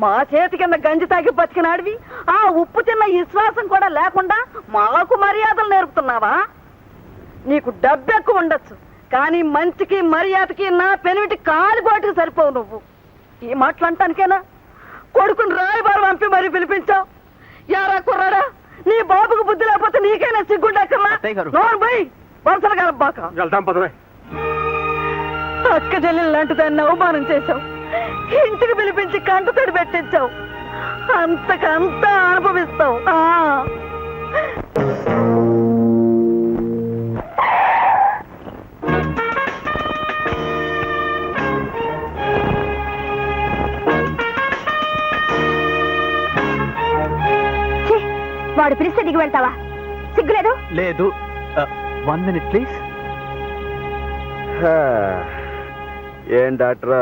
మా చేతి కింద గంజి తాగి బతికినాడివి ఆ ఉప్పు తిన్న విశ్వాసం కూడా లేకుండా మాకు మర్యాదలు నేర్పుతున్నావా? నీకు డబ్బు ఎక్కువ ఉండొచ్చు, కానీ మంచికి మర్యాదకి నా పెనిమిటి కాలిగోటికి సరిపోవు. నువ్వు ఈ మాటలంటానికేనా కొడుకుని రాయబారు పంపి మరీ పిలిపించావు? యారా కుర్రాడా, నీ బాబుకు బుద్ధి లేకపోతే నీకైనా సిగ్గుండక్కర్లా? నోరు పోయి వరుసలు కలబాక. వెళ్తాం పదవే. అక్క చెల్లెలు లాంటి దాన్ని అవమానం చేశావు, ఇంటికి పిలిపించి కంట తడి పెట్టించావు. అంతకంతా అనుభవిస్తావు. ఛీ, వాడు పిలిస్తే దిగి వెళ్తావా? సిగ్గులేదు? లేదు. 1 minute ప్లీజ్. ఏం డాక్టరా,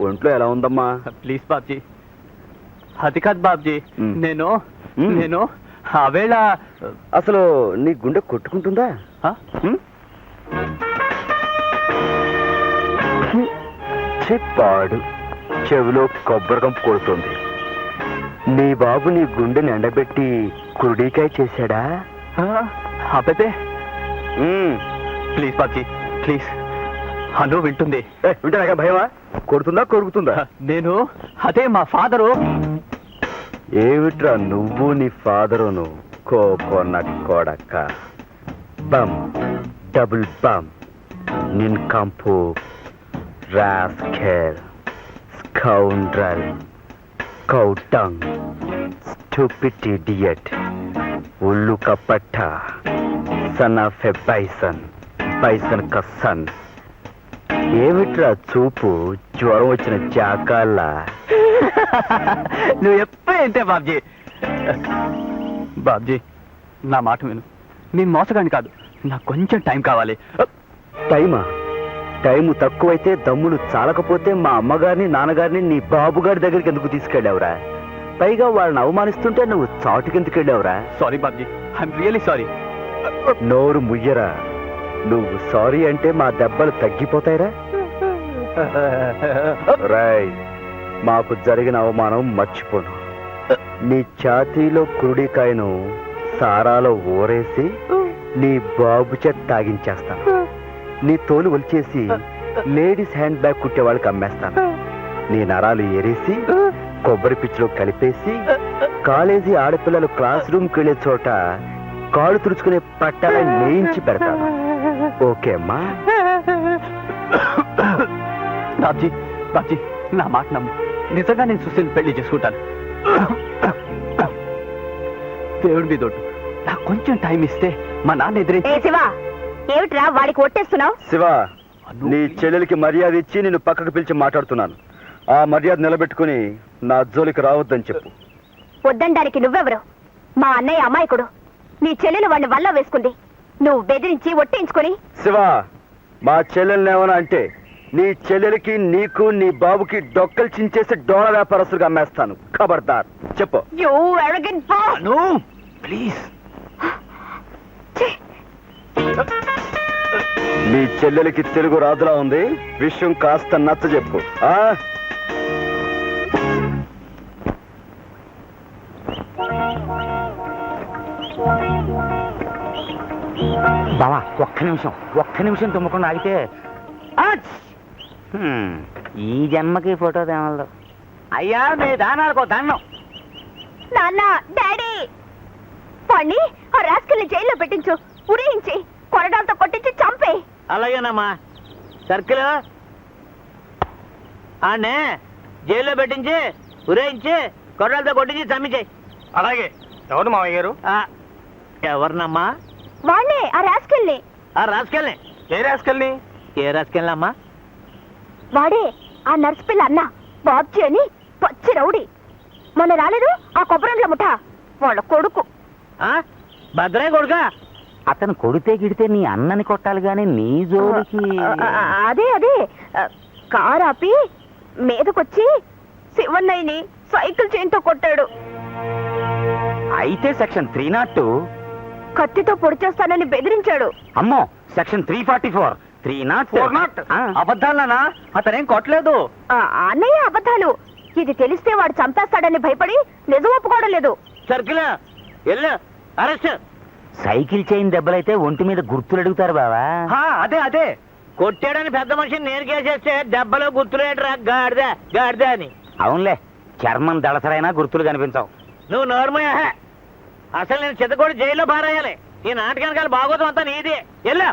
ఒంట్లో ఎలా ఉందమ్మా? ప్లీజ్ బాబ్జీ. అది కాదు బాబ్జీ, నేను నేను ఆవేళ అసలు నీ గుండె కొట్టుకుంటుందా? చెప్పాడు, చెవిలో కొబ్బరికంపు కొడుతుంది. నీ బాబు నీ గుండెని ఎండబెట్టి కురుడికాయ చేశాడా? అబ్బే ప్లీజ్ బాబ్జీ ప్లీజ్. హలో, వింటుంది. వింటాక భయమా? కొడుతుందా కొడుకుతుందా? నేను అదే మా ఫాదరు. ఏమిట్రా నువ్వు నీ ఫాదరును కోకోనట్ కొడక. బమ్ డబుల్ బమ్ నిన్ కంపు రాస్కెల్ స్కౌండ్రల్ కౌటంగ్ స్టూపిడ్ ఇడియట్ ఉల్లు కపట్ట son of a bison bison క సన్. ఏమిట్రా చూపు జ్వరం వచ్చిన చాకాళ్ళ? నువ్వు ఎప్పుడు ఏంటే బాబ్జీ. బాబ్జీ నా మాట విను, నేను మోసగాని కాదు, నాకు కొంచెం టైం కావాలి. టైమా? టైము తక్కువైతే దమ్ములు చాలకపోతే మా అమ్మగారిని నాన్నగారిని నీ బాబుగారి దగ్గరికి ఎందుకు తీసుకెళ్ళావురా? పైగా వాళ్ళని అవమానిస్తుంటే నువ్వు చాటుకెందుకు వెళ్ళావురా? Sorry Babji, I'm really sorry. నోరు ముయ్యరా. నువ్వు సారీ అంటే మా దెబ్బలు తగ్గిపోతాయిరా. రాయ్, మాకు జరిగిన అవమానం మర్చిపోను. నీ ఛాతీలో కురుడికాయను సారాలో ఊరేసి నీ బాబు చేత తాగించేస్తాను. నీ తోలు ఒలిచేసి లేడీస్ హ్యాండ్ బ్యాగ్ కుట్టే వాళ్ళకి అమ్మేస్తాను. నీ నరాలు ఏరేసి కొబ్బరి పిచ్చిలో కలిపేసి కాలేజీ ఆడపిల్లలు క్లాస్ రూమ్కి వెళ్ళే చోట కాళ్ళు తుడుచుకునే పట్టాలని నేయించి పెడతాను. ఓకే అమ్మా? బాబ్జీ బాబ్జీ, నా మాట నమ్ము. నిజంగా నేను సుశీల్ పెళ్లి చేసుకుంటాను. దేవుడి మీద ఒట్టు. నాకు కొంచెం టైం ఇస్తే మా నాన్న ఎదురైతే. శివ, ఏమిట్రా వాడికి ఒట్టేస్తున్నావు? శివ, నీ చెల్లెలికి మర్యాద ఇచ్చి నిన్ను పక్కకు పిలిచి మాట్లాడుతున్నాను. ఆ మర్యాద నిలబెట్టుకుని నా జోలికి రావద్దని చెప్పు. వద్దండానికి నువ్వెవరు? మా అన్నయ్య అమాయకుడు. నీ చెల్లెలు వాడిని వల్ల వేసుకుంది. నువ్వు బెదిరించి ఒట్టేయించుకొని. శివ, మా చెల్లెల్ని ఏమన్నా అంటే నీ చెల్లెలికి నీకు నీ బాబుకి డొక్కలు చించేసి డోల వ్యాపారస్తులుగా అమ్మేస్తాను. ఖబర్దార్, చెప్పు. You arrogant boss! ప్లీజ్. నీ చెల్లెలికి తెలుగు రాదులా ఉంది. విషయం కాస్త నచ్చ చెప్పు. బావా, ఒక్క నిమిషం తుమ్మకుండా ఆగితే ఈ జన్మకి ఫోటో తేమలదు. అయ్యా, మీ దానాలకు దండం. నాన్న, డాడీ, వాణ్ణి ఆ రాస్కల్ని జైల్లో పెట్టించు. ఉరేయించి కొరడాలతో కొట్టించి చంపే. అలాగేనమ్మా. సర్కిల్ ఆడనే జైల్లో పెట్టించి ఉరేయించి కొర్రలతో కొట్టించి చంపించేయి. అలాగే. ఎవరు మామయ్య గారు? ఎవరినమ్మా? వాణ్ణే, ఆ రాస్కల్ని. ఆ రాసుకెళ్ళి. ఏ రాసుకెళ్ళి? ఏ రాసుకెళ్ళమ్మా? వాడే ఆ నర్సు పిల్ల అన్న బాబ్జీ అని పచ్చి రౌడీ. మొన్న రాలేదు ఆ కొబ్బరండ్ల ముఠ వాళ్ళ కొడుకు. భద్రయ్య కొడుకా? అతను కొడితే గిడితే నీ అన్నని కొట్టాలి గాని నీ జోలికి. అదే కారు ఆపి మీదకొచ్చి శివన్నయ్యని సైకిల్ చైన్తో కొట్టాడు. అయితే సెక్షన్ 302. కత్తితో పొడిచేస్తానని బెదిరించాడు. అమ్మో, సెక్షన్ 344, 304. అబద్ధాలనా? అతనేం కొట్టలేదు. అన్నయ్య అబద్ధాలు. ఇది తెలిస్తే వాడు చంపేస్తాడని భయపడి నిజం ఒప్పుకోవడం లేదు. సర్కిల్ వెళ్ళు, అరెస్ట్. సైకిల్ చైన్ దెబ్బలైతే ఒంటి మీద గుర్తులు అడుగుతారు బావా. అదే కొట్టాడని పెద్ద మనిషిని నేను కేసేస్తే దెబ్బలో గుర్తులేటరా గాడిద అని. అవునులే, చర్మం దళసరైనా గుర్తులు కనిపించవు. నువ్వు నోర్మయ్యా. అసలు నేను చిత్తకోడి జైల్లో పారేయాలి. ఈ నాటకానికి బాగోతం అంతా నీది. వెళ్ళు.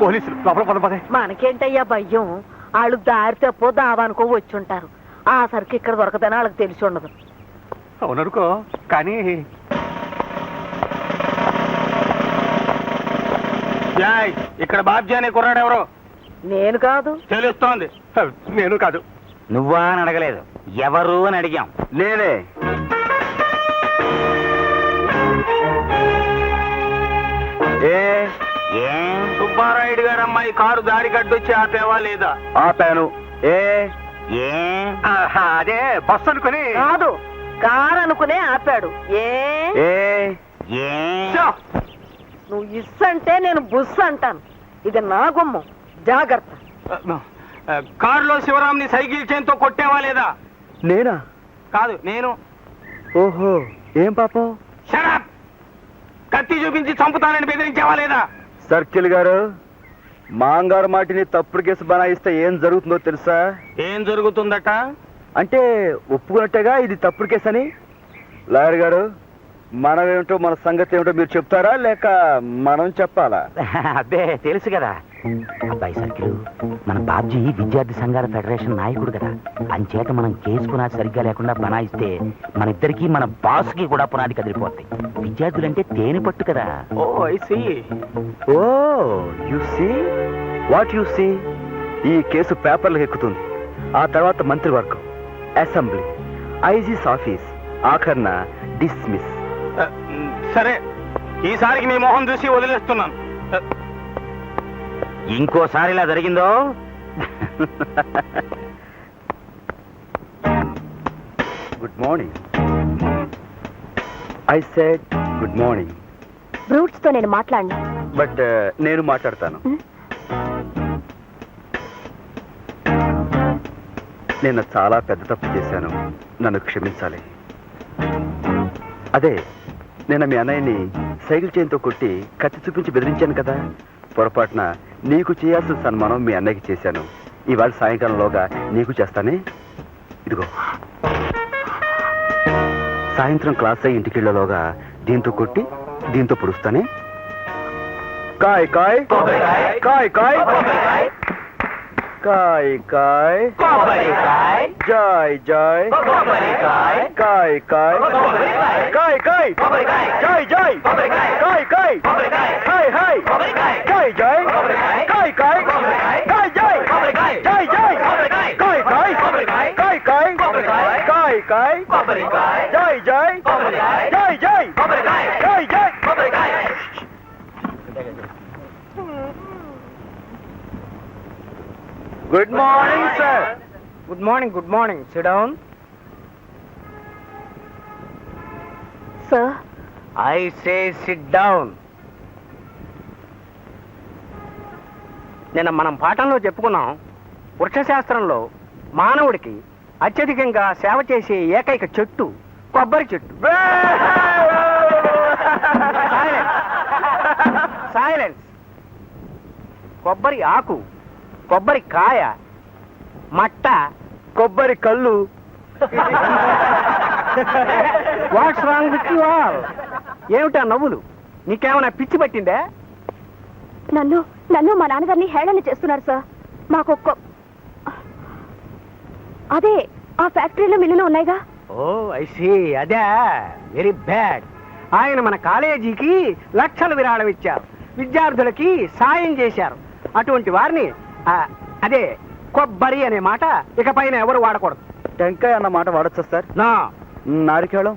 పోలీసులు లోపల పదే. మనకేంటయ్యా భయం? వాళ్ళు దారి తప్పో దావానుకో వచ్చుంటారు. ఆ సరికి ఇక్కడ దొరకదని వాళ్ళకి తెలిసి ఉండదు. అవుననుకో, కానీ ఇక్కడ బాబ్జీ అనే కుర్రాడు ఎవరో? నేను కాదు. తెలుస్తోంది. నేను కాదు. నువ్వా అని అడగలేదు, ఎవరు అని అడిగాం. నేనే. ఏం సుబ్బారాయుడు గారు అమ్మాయి కారు దారి కట్టొచ్చి ఆపేవా లేదా? ఆపాను. అదే బస్సు అనుకుని. కాదు, కారు అనుకునే ఆపాడు. నువ్వు ఇస్సంటే నేను బుస్ అంటాను. ఇది నా గుమ్మం, జాగ్రత్త. కారులో శివరాంని సైకిల్ చైన్తో కొట్టేవా లేదా? నేనా? కాదు, నేను. ఓహో, ఏం పాపం? షడప్! కత్తి చూపించి చంపుతానని బెదిరించేవా లేదా? సర్కిల్ గారు, మాంగారు మాటిని తప్పుడు కేసు బనాయిస్తే ఏం జరుగుతుందో తెలుసా? ఏం జరుగుతుందట? అంటే ఒప్పుకున్నట్టుగా ఇది తప్పుడు కేసు అని. లాయర్ గారు, మనమేమిటో మన సంగతి ఏమిటో మీరు చెప్తారా లేక మనం చెప్పాలా? అబ్బే తెలుసు కదా అబ్బాయి సర్కిల్, మన బాబ్జీ విద్యార్థి సంఘాల ఫెడరేషన్ నాయకుడు కదా. అంచేత మనం కేసు పునాది సరిగ్గా లేకుండా బనాయిస్తే మన ఇద్దరికి మన బాస్ కి కూడా పునాది కదిలిపోతాయి. విద్యార్థులంటే తేనె పట్టు కదా. Oh I see. Oh you see what you see. ఈ కేసు పేపర్లకు ఎక్కుతుంది. ఆ తర్వాత మంత్రివర్గం, అసెంబ్లీ, ఐజీస్ ఆఫీస్, ఆఖర్న డిస్మిస్. సరే, ఈసారికి నీ మొహం చూసి వదిలేస్తున్నాను. ఇంకోసారి ఇలా జరిగిందో good morning. I said good morning. Brutes తో నేను మాట్లాడను. బట్ నేను మాట్లాడతాను. నేను చాలా పెద్ద తప్పు చేశాను, నన్ను క్షమించాలి. అదే, నేను మీ అన్నయ్యని సైకిల్ చైన్తో కొట్టి కత్తి చూపించి బెదిరించాను కదా, పొరపాటున నీకు చేయాల్సిన సన్మానం మీ అన్నయ్యకి చేశాను. ఇవాళ సాయంకాలంలోగా నీకు చేస్తానే. ఇదిగో, సాయంత్రం క్లాస్ అయ్యి ఇంటికెళ్ళలోగా దీంతో కొట్టి దీంతో పొడుస్తానే. కాయ్ కాయ్ కాయ్ కాయ్ కాయ్ కాయ్ Joy Joy Kai Kai Kai Kai Joy Joy Kai Kai hi hi Kai Joy Kai Kai Kai Joy Joy Joy Kai Kai Kai Kai Kai Kai Joy Joy Joy Joy Kai Joy. Good morning sir. Good morning, good morning. SIT down. Sir, I say SIT down. నిన్న మనం పాఠంలో చెప్పుకున్నాం, వృక్షశాస్త్రంలో మానవుడికి అత్యధికంగా సేవ చేసే ఏకైక చెట్టు కొబ్బరి చెట్టు. సైలెన్స్. కొబ్బరి ఆకు, కొబ్బరి కాయ, మట్ట, కొబ్బరి కళ్ళు. What's wrong with you all? ఏమిటా నవ్వులు? నీకేమైనా పిచ్చి పట్టిందే? నన్ను మా నాన్నగారిని హేళన చేస్తున్నారు సార్. మాకు అదే ఆ ఫ్యాక్టరీలో మిల్లులు ఉన్నాయిగా. ఓ ఐ సీ. అదే వెరీ బ్యాడ్. ఆయన మన కాలేజీకి లక్షలు విరాళం ఇచ్చారు, విద్యార్థులకి సాయం చేశారు. అటువంటి వారిని అదే కొబ్బరి అనే మాట ఇక పైన ఎవరు వాడకూడదు. టెంకాయ అన్న మాట వాడచ్చా సార్? నా నారికేళం.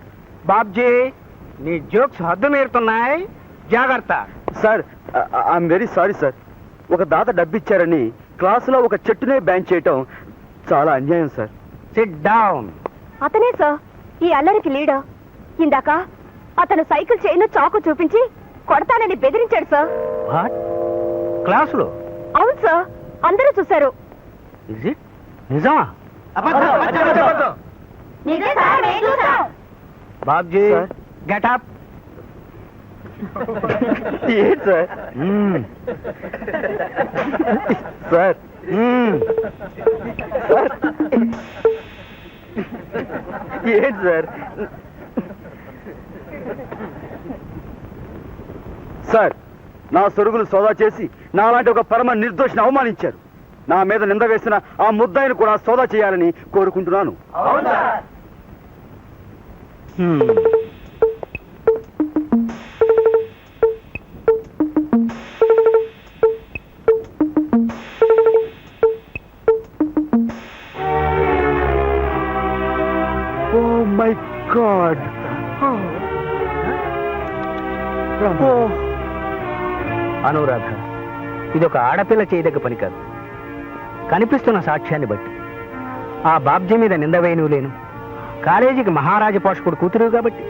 బాబ్జీ, నీ జోక్స్ హద్దు మీరుతున్నాయి, జాగ్రత్త. Sir, I'm very sorry sir. ఒక దాత డబ్బిచ్చారని క్లాసులో ఒక చెట్టునే బ్యాన్ చేయటం చాలా అన్యాయం సార్. SIT down. అతనే సార్ ఈ అల్లరికి లీడర్. ఇందాక అతను సైకిల్ చైన్ చాకు చూపించి కొడతానని బెదిరించాడు సార్. వాట్? క్లాసులో? అవును సార్, అందరూ చూశారు. ఇజ్ ఇట్ నిజమా? బాబ్జీ, సార్. Get up. ఏంటి సార్? సార్, సార్, ఏంటి సార్? సార్, నా సొరుగులు సోదా చేసి నాలాంటి ఒక పరమ నిర్దోషిని అవమానించారు. నా మీద నింద వేసిన ఆ ముద్దాయిని కూడా సోదా చేయాలని కోరుకుంటున్నాను. Oh my God. అనురాధ, ఇదొక ఆడపిల్ల చేయదగ్గ పని కాదు. కనిపిస్తున్న సాక్ష్యాన్ని బట్టి ఆ బాబ్జీ మీద నింద వేయను లేను. కాలేజీకి మహారాజ పోషకుడు కూతురు కాబట్టి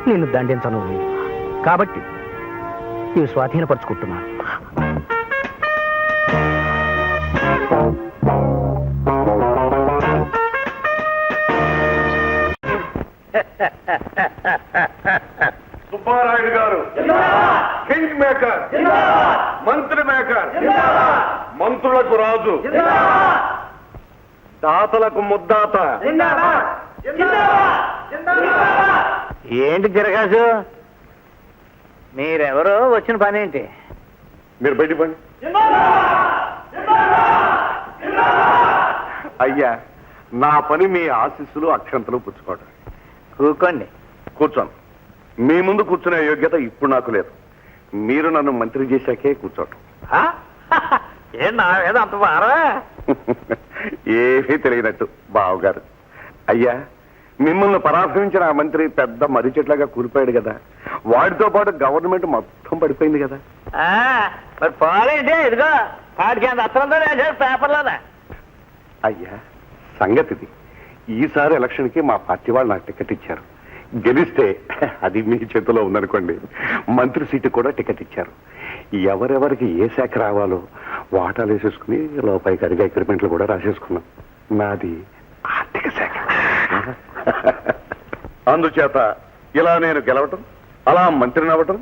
నిన్ను దండించను లేదు. కాబట్టి ఇవి స్వాధీనపరుచుకుంటున్నాను. సుబ్బారాయుడు గారు కింగ్ మేకర్, మంత్రి మేకర్, మంత్రులకు రాజు, దాతలకు ముద్దాత. ఏంటి తిరగాసు? మీరెవరో వచ్చిన పని ఏంటి? మీరు బయట పండి. అయ్యా, నా పని మీ ఆశీస్సులు అక్షంతలు పుచ్చుకోవడం. కూకోండి. కూర్చోను. మీ ముందు కూర్చునే యోగ్యత ఇప్పుడు నాకు లేదు. మీరు నన్ను మంత్రి చేశాకే కూర్చోటం. ఏం నా మీద అంత భారమా? ఏమీ తెలియనట్టు బావగారు. అయ్యా, మిమ్మల్ని పరామర్శించిన ఆ మంత్రి పెద్ద మర్రి చెట్లాగా కూలిపోయాడు కదా. వాడితో పాటు గవర్నమెంట్ మొత్తం పడిపోయింది కదా. మరి పోలేంటి? ఇదిగో వాడికి అంత అత్రంతో పేపర్లోనే. అయ్యా, సంగతిది. ఈసారి ఎలక్షన్కి మా పార్టీ వాళ్ళు నాకు టికెట్ ఇచ్చారు. గెలిస్తే అది మీ చేతిలో ఉందనుకోండి, మంత్రి సీటు కూడా టికెట్ ఇచ్చారు. ఎవరెవరికి ఏ శాఖ రావాలో వాటాలు వేసేసుకుని లోపలికి అడిగే అగ్రిమెంట్లు కూడా రాసేసుకున్నాం. నాది ఆర్థిక శాఖ. అందుచేత ఇలా నేను గెలవటం, అలా మంత్రిని అవ్వటం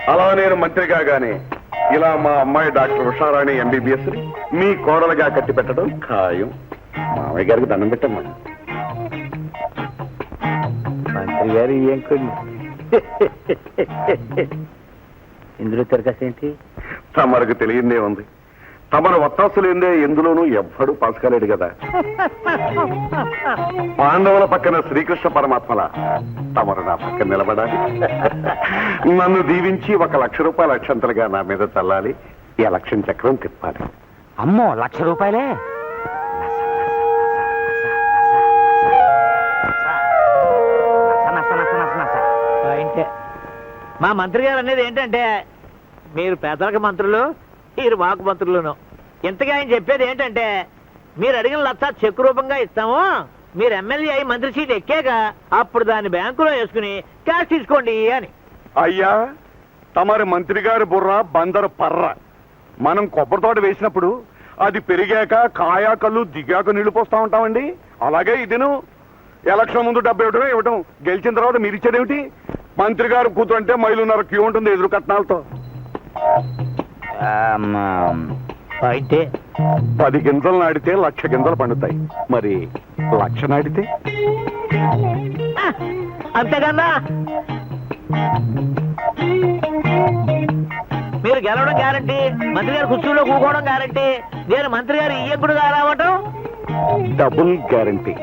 అలా నేను మంత్రి కాగానే ఇలా మా అమ్మాయి డాక్టర్ ఉషారాణి ఎంబీబీఎస్ మీ కోడలుగా కట్టి పెట్టడం ఖాయం. మామయ్య గారికి దండం పెట్టమ్మా. మంత్రి గారు ఏం కొన్ని ఇందులో తిరగసేంటి? తమరకు తెలియదే ఉంది. తమరు వత్తాసు లేదే ఎందులోనూ ఎవ్వడూ పాస్ కాలేడు కదా. పాండవుల పక్కన శ్రీకృష్ణ పరమాత్మల తమరు నా పక్కన నిలబడాలి. నన్ను దీవించి 1 లక్ష రూపాయల అక్షంతలుగా నా మీద చల్లాలి. ఈ ఎలక్షన్ చక్రం తిప్పాలి. అమ్మో, 1,00,000 రూపాయలే? పాయింటే. మా మంత్రి గారు అనేది ఏంటంటే, మీరు పెద్దలకు మంత్రులు, మీరు మాకు మంత్రులను. ఇంతగా ఆయన చెప్పేది ఏంటంటే, మీరు అడిగిన 1,00,000 చెక్ రూపంగా ఇస్తాము, మీరు ఎమ్మెల్యే అయి మంత్రి సీట్ ఎక్కాక అప్పుడు దాన్ని బ్యాంకులో వేసుకుని క్యాష్ తీసుకోండి అని. అయ్యా, తమరి మంత్రి గారి బుర్ర బందరు పర్ర. మనం కొబ్బరి తోట వేసినప్పుడు అది పెరిగాక కాయా కళ్ళు దిగాక నీళ్లు పోస్తా ఉంటామండి. అలాగే ఇదిను ఎలక్షన్ ముందు 70 ఇవ్వటం, గెలిచిన తర్వాత మీరు ఇచ్చేదేమిటి? మంత్రి గారు కూతుంటే మైలున్నర క్యూ ఉంటుంది ఎదురు కట్నాలతో. పాయింటే. 10 గింజలు నాటితే 1,00,000 గింజలు పండుతాయి. మరి 1,00,000 నాటితే? అంతేకన్నా. మీరు గెలవడం గ్యారంటీ, మంత్రి గారు కుర్చీలో కూకోవడం గ్యారంటీ, నేను మంత్రి గారు ఇయ్యకుడుగా రావటం డబుల్ గ్యారంటీ.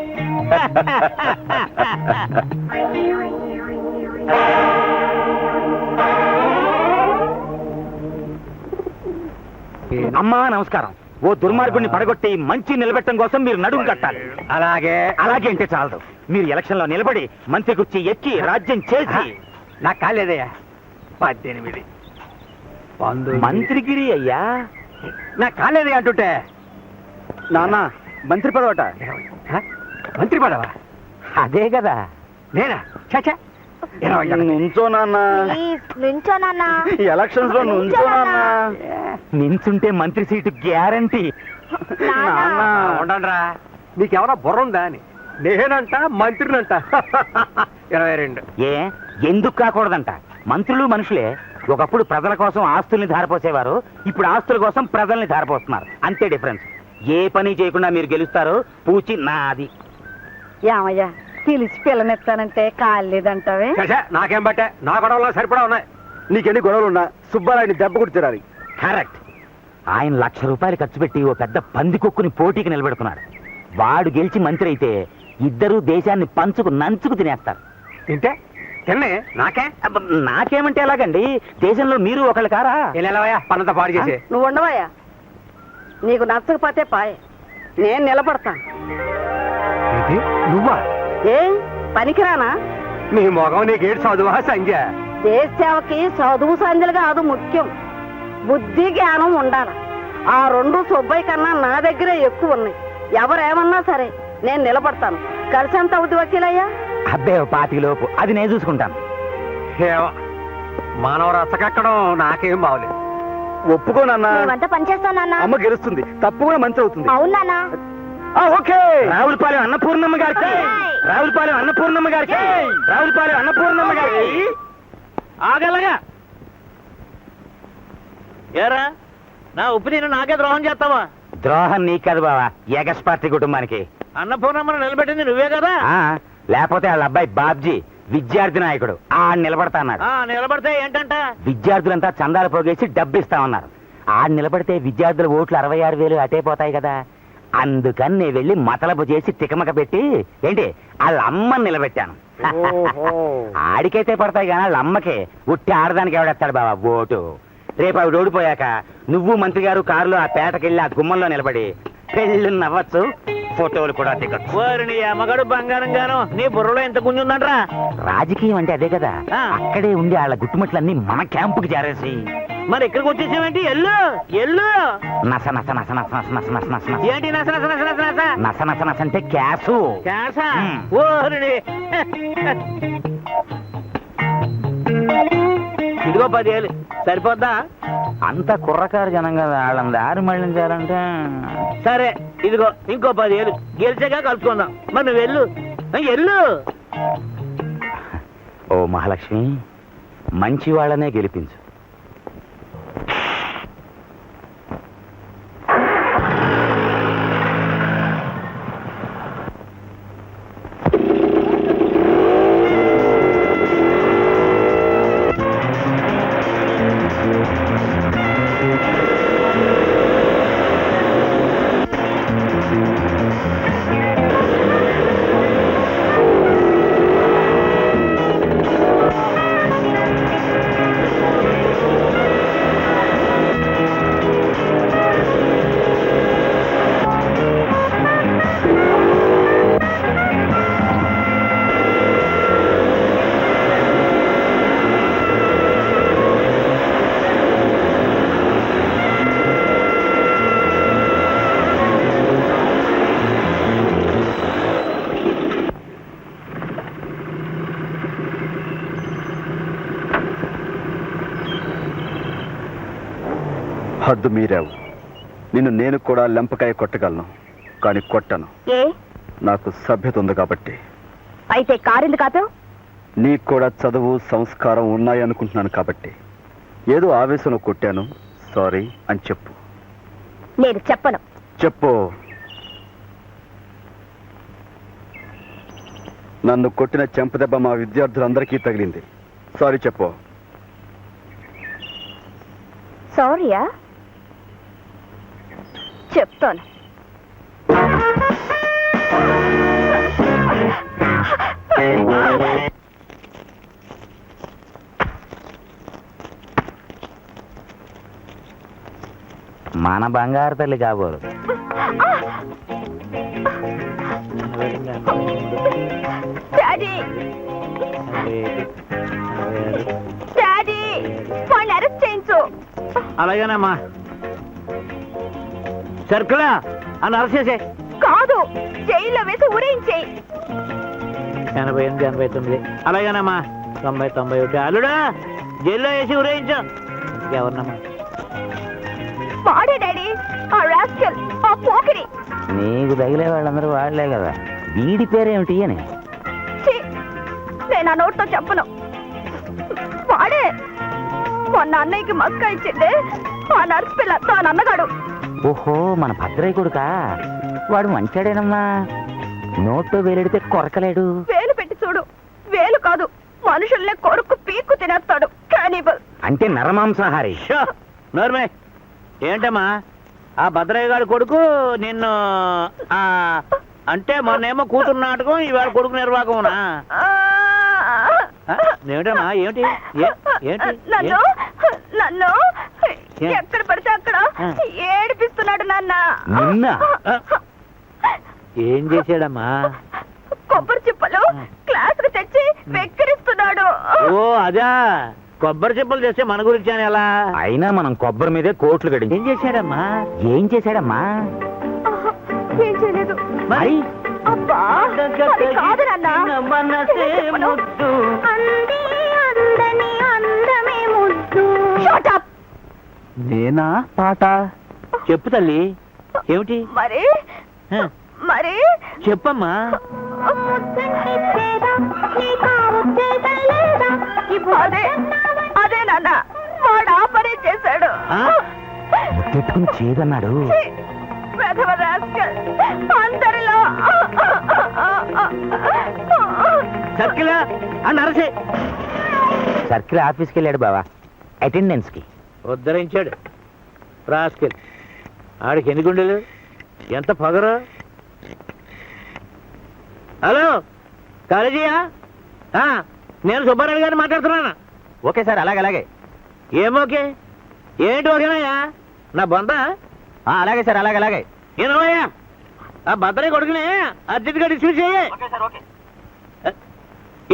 అమ్మా నమస్కారం. ఓ దుర్మార్గుడిని పడగొట్టి మంచి నిలబెట్టడం కోసం మీరు నడుము కట్టాలి. అలాగే అలాగే అంటే చాలదు, మీరు ఎలక్షన్ లో నిలబడి మంత్రి కుర్చీ ఎక్కి రాజ్యం చేసి. నాకు కాలేదయ్యా. 18 మంత్రిగిరి అయ్యా. నాకు కాలేదే అంటుంటే. నాన్న మంత్రి పదవట. మంత్రి పదవా? అదే కదా. నేనా? చచ్చా. నుంచో నాన్న, నుంచో నాన్న. ఎలక్షన్స్ లో నుంచో నాన్న. నించుంటే మంత్రి సీటు గ్యారంటీ. నాన్న ఉండండిరా, నీకెవరా బుర్ర ఉందా అని. నేనంట మంత్రినంట. 22. ఏ ఎందుకు కాకూడదంట? మంత్రులు మనుషులే. ఒకప్పుడు ప్రజల కోసం ఆస్తుల్ని ధారపోసేవారు, ఇప్పుడు ఆస్తుల కోసం ప్రజల్ని ధారపోస్తున్నారు. అంతే డిఫరెన్స్. ఏ పని చేయకుండా మీరు గెలుస్తారు. పూచి నాది. ఏమయ్యా, పిలిచి పిల్లనెత్తానంటే కాలేదంటావే? చచ్చా, నాకేం బట్టే, నా గొడవలో సరిపడా ఉన్నాయి. నీకెన్ని గొడవలున్నా సుబ్బారాయుని దెబ్బ కొట్టి తిరాలి. కరెక్ట్. ఆయన 1,00,000 రూపాయలు ఖర్చు పెట్టి ఓ పెద్ద పందికొక్కుని పోటీకి నిలబెడుతున్నాడు. వాడు గెలిచి మంత్రి అయితే ఇద్దరూ దేశాన్ని పంచుకు నంచుకు తినేస్తారు. తింటే తిన్నే నాకే. అబ్బ, నాకేమంటే ఎలాగండి? దేశంలో మీరు ఒకళ్ళు కారా? వెళ్ళవయ్యా, పనంతా పాడు చేసి. నువ్వు ఉండవయ్యా, నీకు నచ్చకపోతే పాయే, నేను నిలబడతాను. ఏంటి నువ్వా? ఏం పనికిరానా? నీ మొగం నీకేడు చదువా సంఖ్య? దేశ సేవకి చదువు సంధ్యలు కాదు ముఖ్యం, బుద్ధి జ్ఞానం ఉండాలి. ఆ 2 సుబ్బయ్య కన్నా నా దగ్గరే ఎక్కువ ఉన్నాయి. ఎవరేమన్నా సరే నేను నిలబడతాను. కలిసి ఎంత అవుద్ది వకీలయ్యా? అబ్బే 25 లోపు, అది నేను చూసుకుంటాను. మానవ రచ్చకెక్కడం నాకేం బాగలేదు. ఒప్పుకో నాన్న, మేమంతా పనిచేస్తాం నాన్న. అమ్మ గెలుస్తుంది, తప్పకుండా మంత్రి అవుతుంది. అవును నాన్న. ఓకే. రావులపాలెం అన్నపూర్ణమ్మ గారికి, రావులపాలెం అన్నపూర్ణమ్మ గారికి, రావులపాలెం అన్నపూర్ణమ్మ గారికి. ఆగలగా ఏరా, నా ఉప్పు నేను నాకే ద్రోహం చేస్తావా? ద్రోహం నీకు కదా బావా, ఎగస్ పార్టీ కుటుంబానికి. అన్నపూర్ణమ్మను నిలబెట్టింది నువ్వే కదా. లేకపోతే వాళ్ళ అబ్బాయి బాబ్జీ విద్యార్థి నాయకుడు నిలబడతా అన్నాడు. నిలబడితే ఏంటంట? విద్యార్థులంతా చందాలు పోగేసి డబ్బిస్తామన్నారు. నిలబడితే విద్యార్థుల ఓట్లు 66,000 అటే పోతాయి కదా. అందుకని నేను వెళ్ళి మతలబు చేసి తికమక పెట్టి ఏంటి వాళ్ళ అమ్మని నిలబెట్టాను. ఆడికైతే పడతాయి కానీ వాళ్ళ అమ్మకి ఉట్టి ఆడదానికి ఎవడెత్తాడు బాబా ఓటు. రేపు ఆవిడ ఓడిపోయాక నువ్వు మంత్రి గారు కారులో ఆ పేటకెళ్ళి ఆ గుమ్మంలో నిలబడి పెళ్ళి నవ్వచ్చు, ఫోటోలు కూడా దిగొచ్చు. నీ అమ్మగాడు బంగారంగాను, నీ బుర్రలో ఎంత గుంజుందంట్రా. రాజకీయం అంటే అదే కదా. అక్కడే ఉండి వాళ్ళ గుట్టుమట్లన్నీ మన క్యాంపుకి చేరేసి మరి ఇక్కడికి వచ్చేసావేంటి? ఎల్లు ఎల్లు. నస నస నస నస నస నస నస నస నస. ఏంటి నస నస నస నస నస? నస నస నస అంటే క్యాసు. క్యాసా? మ్. ఓరిని. ఇదిగో 10,000 సరిపోద్దా? అంత కుర్రకారు జనం కదా, వాళ్ళని దారి మళ్ళించాలంటే. సరే ఇదిగో ఇంకో 10,000 గెలిచాక కలుసుకుందాం. మరి నువ్వు వెళ్ళు, ఎల్లు. ఓ మహాలక్ష్మి, మంచి వాళ్ళనే గెలిపించు. హద్దు మీరావు. నిన్ను నేను కూడా లెంపకాయ కొట్టగలను, కానీ కొట్టను. ఏ నాకు సభ్యత ఉంది కాబట్టి. అయితే కారింది కాదు. నీకు కూడా చదువు సంస్కారం ఉన్నాయనుకుంటున్నాను కాబట్టి ఏదో ఆవేశంలో కొట్టాను, సారీ అని చెప్పు. నేను చెప్పను. చెప్పు. నన్ను కొట్టిన చెంపదెబ్బ మా విద్యార్థులందరికీ తగిలింది, సారీ చెప్పు. సారీయా? చెప్తాను. మన బంగారు తల్లి కాబోలు. డాడీ, డాడీ, వాడిని అరెస్ట్ చేయించు. అలాగేనమ్మా. సర్కులా అని అరెస్ట్ చేసే. కాదు, జైల్లో వేసి ఊరేయించేయి. 88, 89. అలాగేనమ్మా. 90, 91. అల్లుడా జైల్లో వేసి ఊరేయించు. ఎవరినమ్మా? వాడే డాడీ, ఆ రాస్కల్, ఆ పోకిరి. నీకు తగిలే వాళ్ళందరూ వాడలే కదా. వీడి పేరేమిటి అని? ఛీ, నేను ఆ నోట్తో చెప్పను. వాడే మొన్న అన్నయ్యకి మస్కా ఇచ్చిందే ఆ నర్సు పిల్ల, తాను అన్నగాడు. ఓహో, మన భద్రయ్య కొడుకా? వాడు మంచాడేనమ్మా. నోట్లో వేలెడితే కొరకలేడు. వేలు పెట్టి చూడు, వేలు కాదు, మనుషుల్నే కొరుకు పీక్కు తినేస్తాడు. కానిబల్. అంటే నరమాంసాహారి. షో, నోర్మే. ఏంటమ్మా ఆ భద్రయ్య గారి కొడుకు నిన్ను అంటే మొన్నేమో కూతురు నాటకం, ఇవాళ కొడుకు నిర్వాహకమునా? ఏమిటమ్మా? ఏమిటి ఏంటి? నన్ను నన్ను ఎక్కడ పడితే అక్కడ ఏడిపిస్తున్నాడు నాన్న. నిన్న ఏం చేశాడమ్మా? కొబ్బరి చిప్పలు క్లాస్ కు తెచ్చి వెక్కిరిస్తున్నాడు. ఓ అదా, కొబ్బరి చెప్పులు చేస్తే మన గురించి అని ఎలా? అయినా మనం కొబ్బరి మీదే కోట్లు గడి. ఏం చేశాడమ్మా? ఏం చేశాడమ్మా? ఏం చేయలేదు. మరి అబ్బా, అది కాదు నాన్న. అంది అందని అందమే ముద్దు. Shut up. నేనా పాట? చెప్పు తల్లి, ఏమిటి? మరి హ, మరి చెప్పమ్మా. అదే అదే నాన్న, వాడు ఆ పని చేశాడు. ఆ? ముద్దెట్టుకుని చేదన్నాడు. ఛీ, వెధవ rascal. అందరిలో సర్కిలా అని అరసే. సర్కిల్ ఆఫీస్కి వెళ్ళాడు బావా, అటెండెన్స్ కి. ఉద్ధరించాడు రాస్కెల్. ఆడికి ఎన్ని గుండెలు, ఎంత పొగరు. హలో, కాలేజీయా? నేను సుబ్బారావు గారిని మాట్లాడుతున్నాను. ఓకే సార్, అలాగే. ఏమోకే? ఏంటి ఓకేనయ్యా? నా బొంద. అలాగే సార్, అలాగే. ఏనోయ్యా, ఆ భద్రయ్య కొడుకుని అర్జెంట్గా డిస్మిస్ చెయ్యి.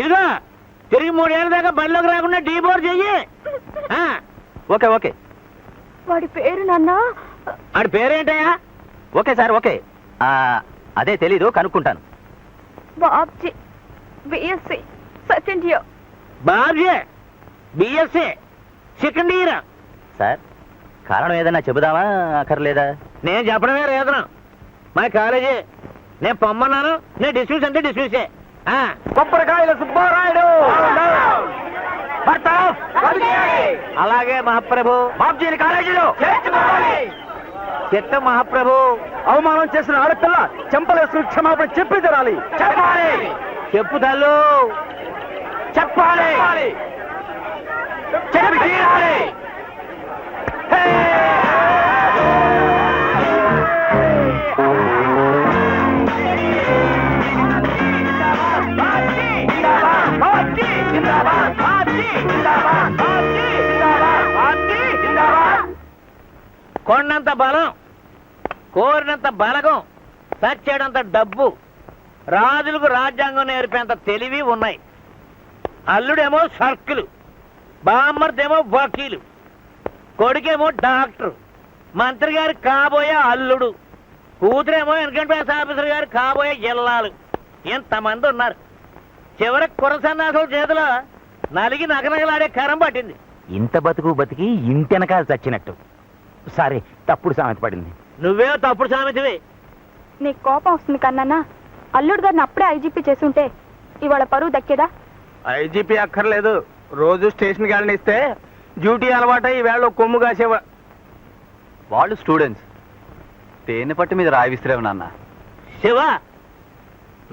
ఇదిగో తిరిగి 3 ఏళ్ళ దాకా బండిలోకి రాకుండా డీబోర్ చెయ్యి. ఓకే. వాడి పేరు నాన్న. ఆడి పేరేంటయ్యా? Okay sir, okay. అదే తెలీదు, కనుక్కుంటాను. Babji, BSc second year. Babji, BSc second year. Sir, కారణం ఏదైనా చెబుదామా అక్కర్లేదా? నేను చెప్పడమే రేతనం. మా కాలేజీ నేను పొమ్మన్నాను, నేను డిస్మిస్ అంటే డిస్మిసే. కొబ్బరికాయల సుబ్బారాయుడు. అలాగే మహాప్రభు. బాబ్జీని కాలేజీలో చెత్త మహాప్రభు. అవమానం చేసిన ఆడపిల్ల చెంపలేసుకుని క్షమాపణ చెప్పి తీరాలి. చెప్పు తల్లు. చెప్పాలి. చెప్పి తీరాలి. కొండంత బలం, కోరినంత బలగం, సచ్చేడంత డబ్బు, రాజులకు రాజ్యాంగం నేర్పేంత తెలివి ఉన్నాయి. అల్లుడేమో సర్కిల్, బామ్మర్దేమో వకీలు, కొడుకేమో డాక్టర్, మంత్రి గారి కాబోయే అల్లుడు, కూతురేమో ఇన్కమ్ ట్యాక్స్ ఆఫీసర్ గారు కాబోయే జిల్లాలు. ఎంతమంది ఉన్నారు. చివరికి కురసన్నాసుల చేతిలో నలిగి నగనగలాడే కరం పట్టింది. ఇంత బతుకు బతికి ఇంటెనకాల చచ్చినట్టు. సారీ, తప్పుడు సామెత పడింది. నువ్వే తప్పుడు సామెతవి. నీకు కోపం వస్తుంది కన్నా అల్లుడు గారిని అప్పుడే ఐజీపీ చేసుంటే ఇవాళ పరువు దక్కేదా? ఐజీపీ అక్కర్లేదు, రోజు స్టేషన్కి వెళ్ళనిస్తే డ్యూటీ అలవాట ఈ వేళ కొమ్ము కాసేవా. వాళ్ళు స్టూడెంట్స్, తేనె పట్టు మీద రాయి విసిరేవు నాన్న. శివ,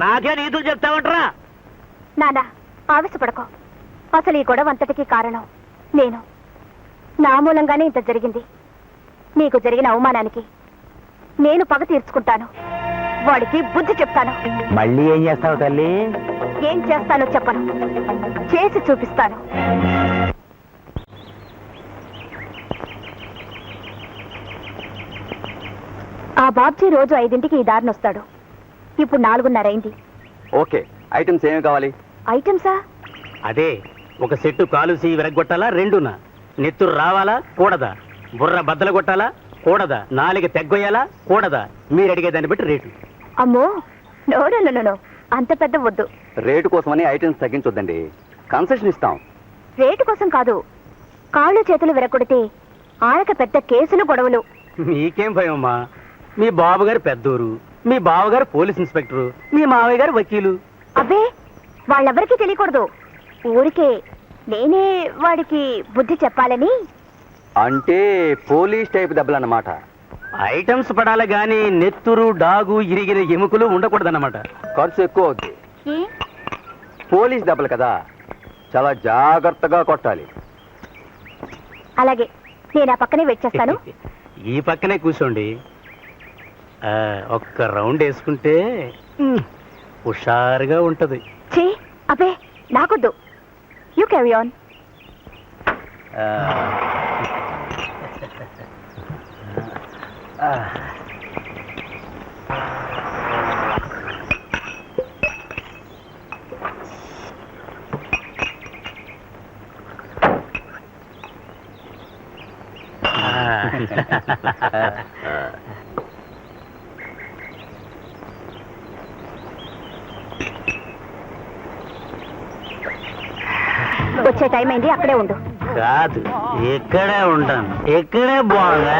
నాకే నీతులు చెప్తావంటరా? నానా ఆవేశపడకో. అసలు ఈ గొడవ అంతటికీ కారణం నేను. నా మూలంగానే ఇంత జరిగింది. నీకు జరిగిన అవమానానికి నేను పగ తీర్చుకుంటాను. వాడికి బుద్ధి చెప్తాను. మళ్ళీ ఏం చేస్తావు తల్లి? ఏం చేస్తానో చెప్పను, చేసి చూపిస్తాను. ఆ బాబ్జీ రోజు 5ంటికి ఈ దారిని వస్తాడు. ఇప్పుడు 4:30 అయింది. ఓకే, ఐటమ్స్ ఏమి కావాలి? ఐటమ్సా? అదే, ఒక సెట్టు కాలుసి విరగొట్టాలా, రెండునా? నెత్తురు రావాలా, కూడదా? బుర్ర బద్దలు కొట్టాలా, కూడదా? నాలుగు తెగ్గొయ్యాలా, కూడదా? మీరు అడిగే దాన్ని బట్టి రేటు. అమ్మో, నో, అంత పెద్ద వద్దు. రేటు కోసమని ఐటమ్స్ తగ్గించొద్దండి, కన్సెషన్ ఇస్తాం. రేటు కోసం కాదు, కాళ్ళు చేతులు విరగొడితే ఆయనక పెద్ద కేసులు గొడవలు. మీకేం భయం అమ్మా? మీ బాబుగారు పెద్దూరు, మీ బావగారు పోలీస్ ఇన్స్పెక్టరు, మీ మావయ్య గారు వకీలు. అబ్బే, వాళ్ళెవరికీ తెలియకూడదు. ఊరికే నేనే వాడికి బుద్ధి చెప్పాలని. అంటే పోలీస్ టైప్ దెబ్బలన్నమాట. ఐటమ్స్ పడాలి గాని నెత్తురు, డాగు, ఇరిగిన ఎముకలు ఉండకూడదన్నమాట. ఖర్చు ఎక్కువ అవుద్ది. పోలీస్ దెబ్బలు కదా, చాలా జాగ్రత్తగా కొట్టాలి. అలాగే, నేను ఆ పక్కనే వెయిట్ చేస్తాను. ఈ పక్కనే కూర్చోండి. ఒక్క రౌండ్ వేసుకుంటే హుషారుగా ఉంటది. ఛీ, అబ్బే, నాకొద్దు. You carry on. వచ్చే టైం అయింది, అక్కడే ఉండు. కాదు, ఇక్కడే ఉంటాను. ఇక్కడే బాగా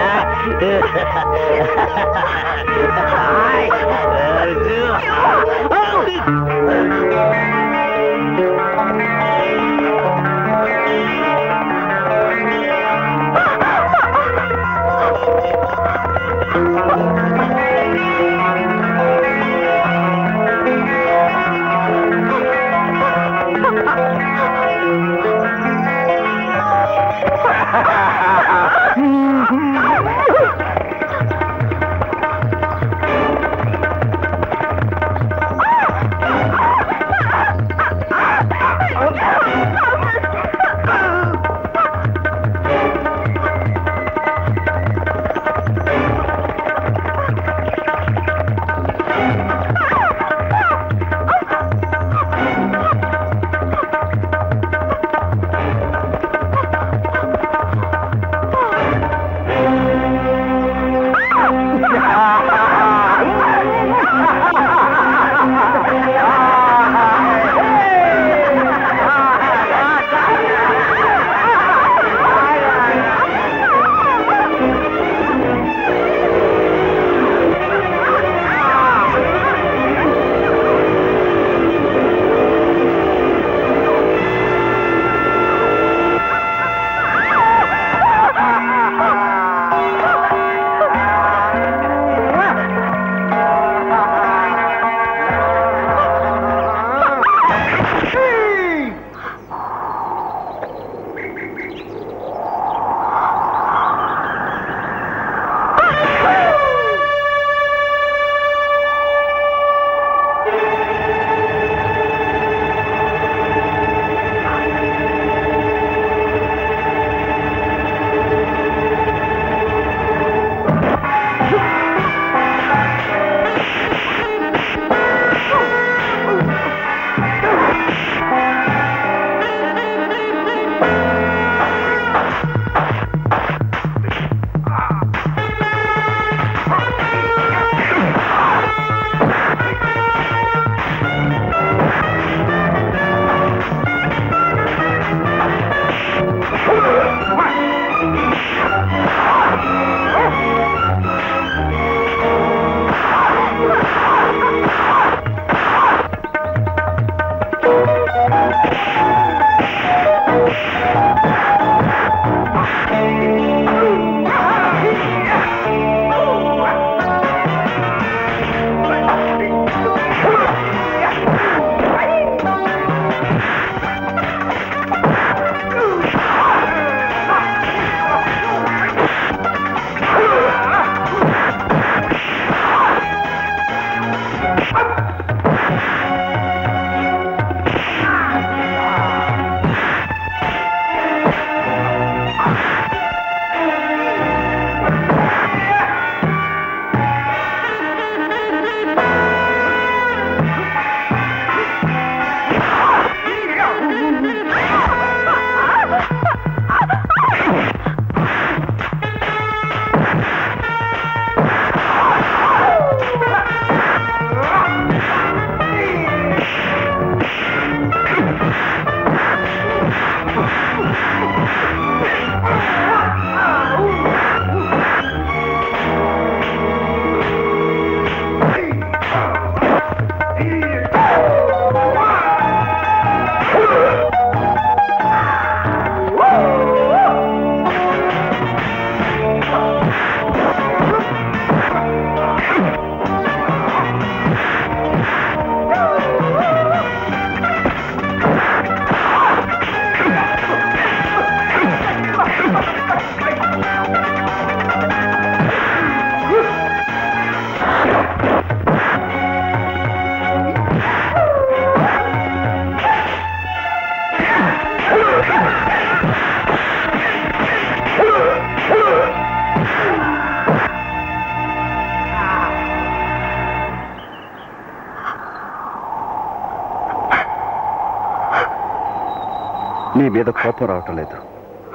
నీ మీద కోపం రావటం లేదు,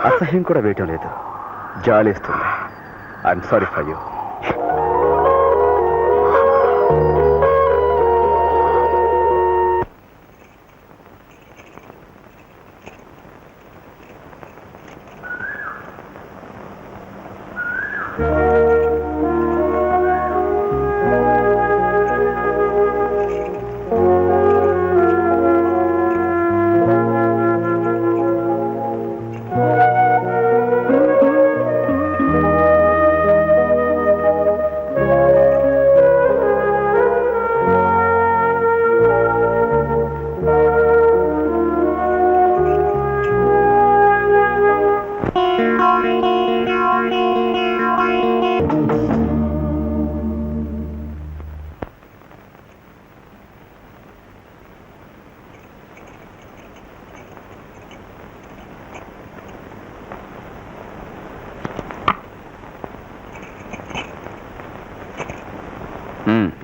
అసహ్యం కూడా వేయటం లేదు, జాలేస్తుంది. I'm sorry for you.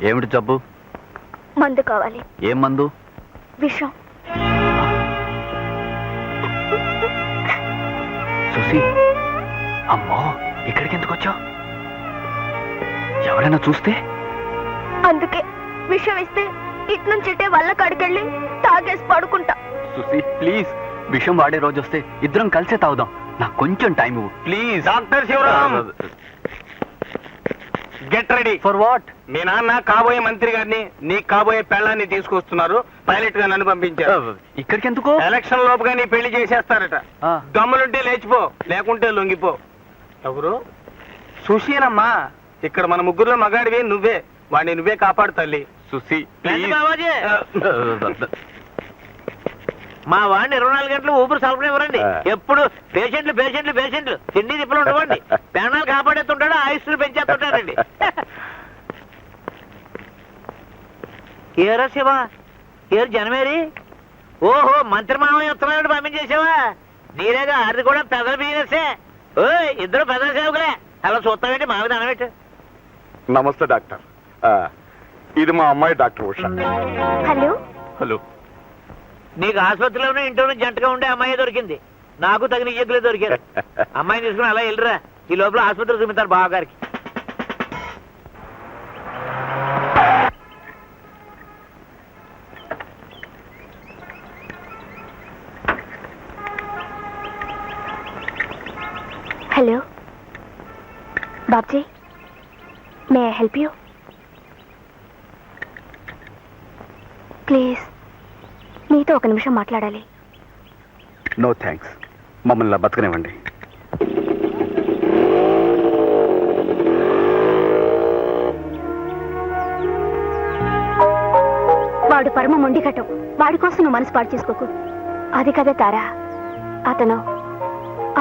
ఏమిటి జబ్బు? మందు కావాలి. ఏం మందు? విషం. సుసి, అమ్మో, ఇక్కడికి ఎందుకు వచ్చావు? ఎవరైనా చూస్తే? అందుకే విషం ఇస్తే ఇటు నుంచి ఇటే వల్ల కాడికెళ్ళి తాగేసి పడుకుంటా. సుసి ప్లీజ్, విషం వాడే రోజు వస్తే ఇద్దరం కలిసే తాగుదాం. నాకు కొంచెం టైం ఇవ్వు please. Doctor Sivaram, get ready. For what? మీ నాన్న కాబోయే మంత్రి గారిని, నీకు కాబోయే పెళ్ళాన్ని తీసుకొస్తున్నారు. పైలట్ గా నన్ను పంపించారు. ఇక్కడికి ఎందుకు? ఎలక్షన్ లోపుగా నీ పెళ్లి చేసేస్తారట. ఆ. దమ్ములుంటే లేచిపో, లేకుంటే లొంగిపో. ఎవరు? సుశీనమ్మా. ఇక్కడ మన ముగ్గురులో మగాడివి నువ్వే. వాడిని నువ్వే కాపాడు తల్లి. సుసి రండి బాబాజీ. మా వాడిని 24 గంటలు ఊపిరి సలపనివ్వరండి. ఎప్పుడు పేషెంట్లు పేషెంట్లు పేషెంట్లు తిండి తిప్పలు ఉండవండి. ప్రాణాలు కాపాడేస్తుంటాడు, ఆయుస్సులు పెంచేస్తుంటారండి. ఏరా శివ, ఏరు జనమేరి? ఓహో, మంత్రి మామయ్య ఉత్తరాలు పంపించేసావా? నీరేగా అది కూడా పెద్ద బిజినెస్సే. ఓ, ఇద్దరు పెద్ద సేవకులే. అలా చూస్తావేంటి? మా మీద అనబెట్టు. నమస్తే డాక్టర్. ఇది మా అమ్మాయి డాక్టర్ ఉష. హలో. హలో. నీకు ఆసుపత్రిలోనే ఇంట్లోనే జంటగా ఉండే అమ్మాయి దొరికింది. నాకు తగిన ఇయ్యకులే దొరికారు. అమ్మాయిని తీసుకుని అలా వెళ్ళరా. ఈ లోపల ఆసుపత్రి చూపిస్తారు బావగారికి. Hello Babji, may I help you? Please, మీతో ఒక నిమిషం మాట్లాడాలి. నో థ్యాంక్స్, మమ్మల్ని బతకనివ్వండి. వాడు పరమ మొండికటం. వాడి కోసం నువ్వు మనసు పాడు చేసుకోకు. అది కదా తారా,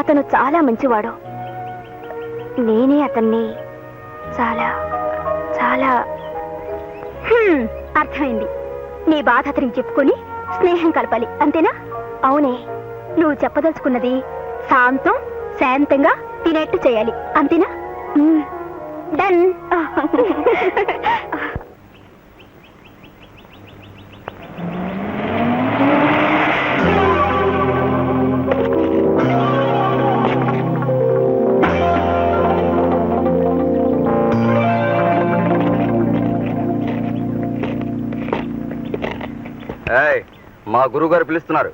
అతను చాలా మంచివాడు. నేనే అతన్ని చాలా చాలా అర్థమైంది. నీ బాధ అతనికి చెప్పుకొని స్నేహం కలపాలి, అంతేనా? అవునే, నువ్వు చెప్పదలుచుకున్నది శాంతంగా తినేట్టు చేయాలి, అంతేనా? డన్. మా గురువు గారు పిలుస్తున్నారు.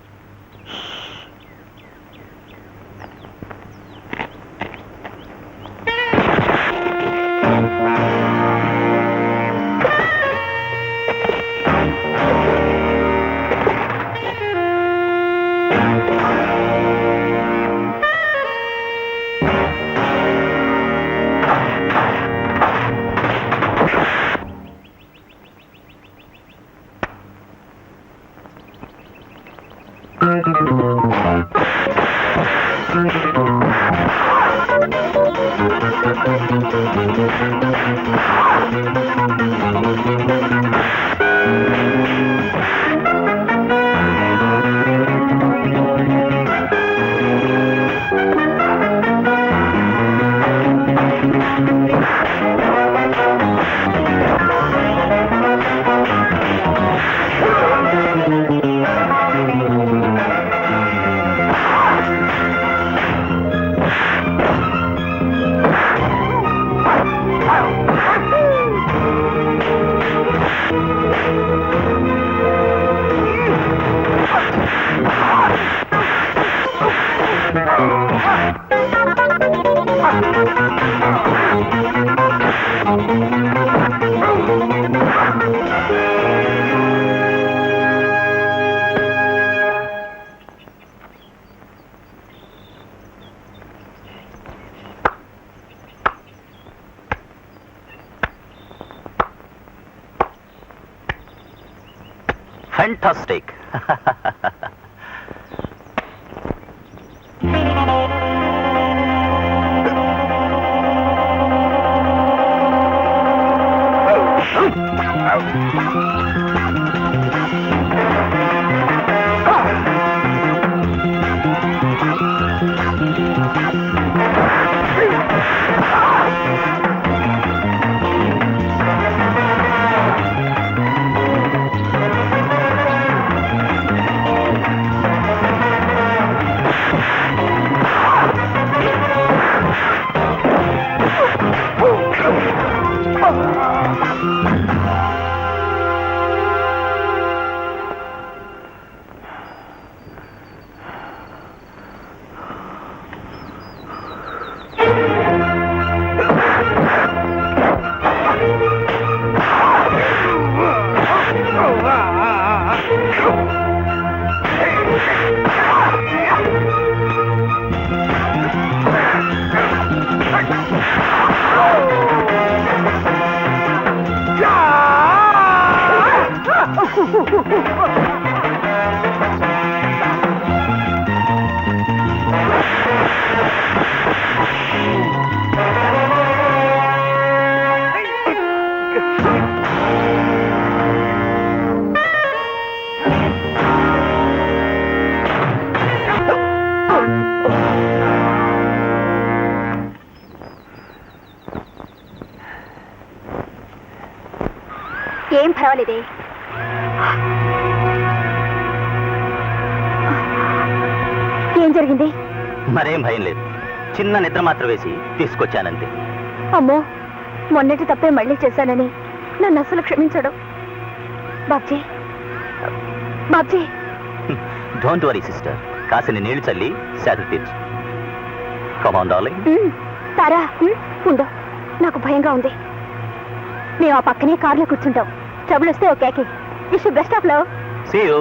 ఫ్యాంటాస్టిక్. ఏం పర్వాలేదే. ఏం జరిగింది? మరేం భయం లేదు, చిన్న నిద్ర మాత్రం వేసి తీసుకొచ్చానంతే. అమ్మో, మొన్నటి తప్పే మళ్ళీ చేశానని నన్ను అసలు క్షమించడు. Babji, Babji. Don't worry sister, కాసిన నీళ్లు చల్లి శాతం తీర్చు. Come on darling. తారా, ఉండు, నాకు భయంగా ఉంది. మేము ఆ పక్కనే కార్లో కూర్చుంటాం. ట్రబుల్ వస్తే okay. Wish best of love. See you.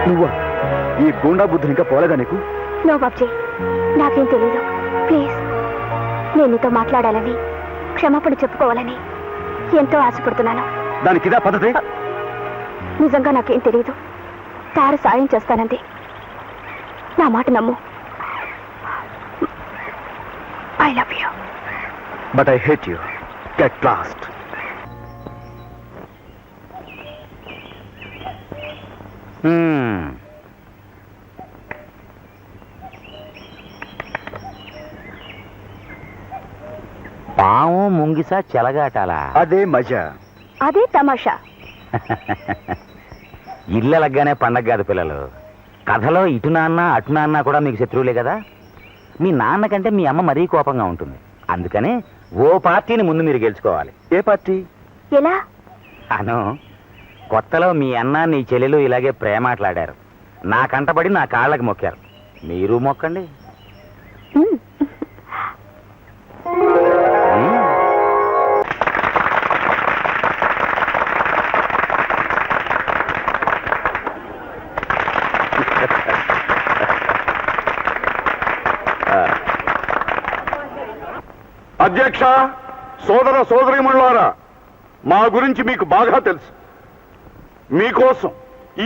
నువ్వా? ఈ గూండా బుద్ధులు ఇంకా పోలేదా నీకు? నో బాబ్జీ, నాకేం తెలీదు. ప్లీజ్, నేను నీతో మాట్లాడాలని, క్షమాపణ చెప్పుకోవాలని ఎంతో ఆశపడుతున్నాను. దానికి ఇదా పద్ధతి? నిజంగా నాకేం తెలీదు. తార సాయం చేస్తానంది. నా మాట నమ్ము. I love you. But I hate you. Get lost. పాము ముంగిస చెలగాటాలా? అదే మజా, అదే తమాషా. ఇల్లెలగ్గానే పండగ కాదు పిల్లలు. కథలో ఇటు నాన్న అటు నాన్న కూడా మీకు శత్రువులే కదా. మీ నాన్న కంటే మీ అమ్మ మరీ కోపంగా ఉంటుంది. అందుకని ఓ పార్టీని ముందు మీరు గెలుచుకోవాలి. ఏ పార్టీ? ఎలా? అను, కొత్తలో మీ అన్న నీ చెల్లెలు ఇలాగే ప్రేమాట్లాడారు. నా కంటబడి నా కాళ్ళకి మొక్కారు. మీరు మొక్కండి. అధ్యక్ష, సోదర సోదరీమణులారా, మా గురించి మీకు బాగా తెలుసు. మీకోసం,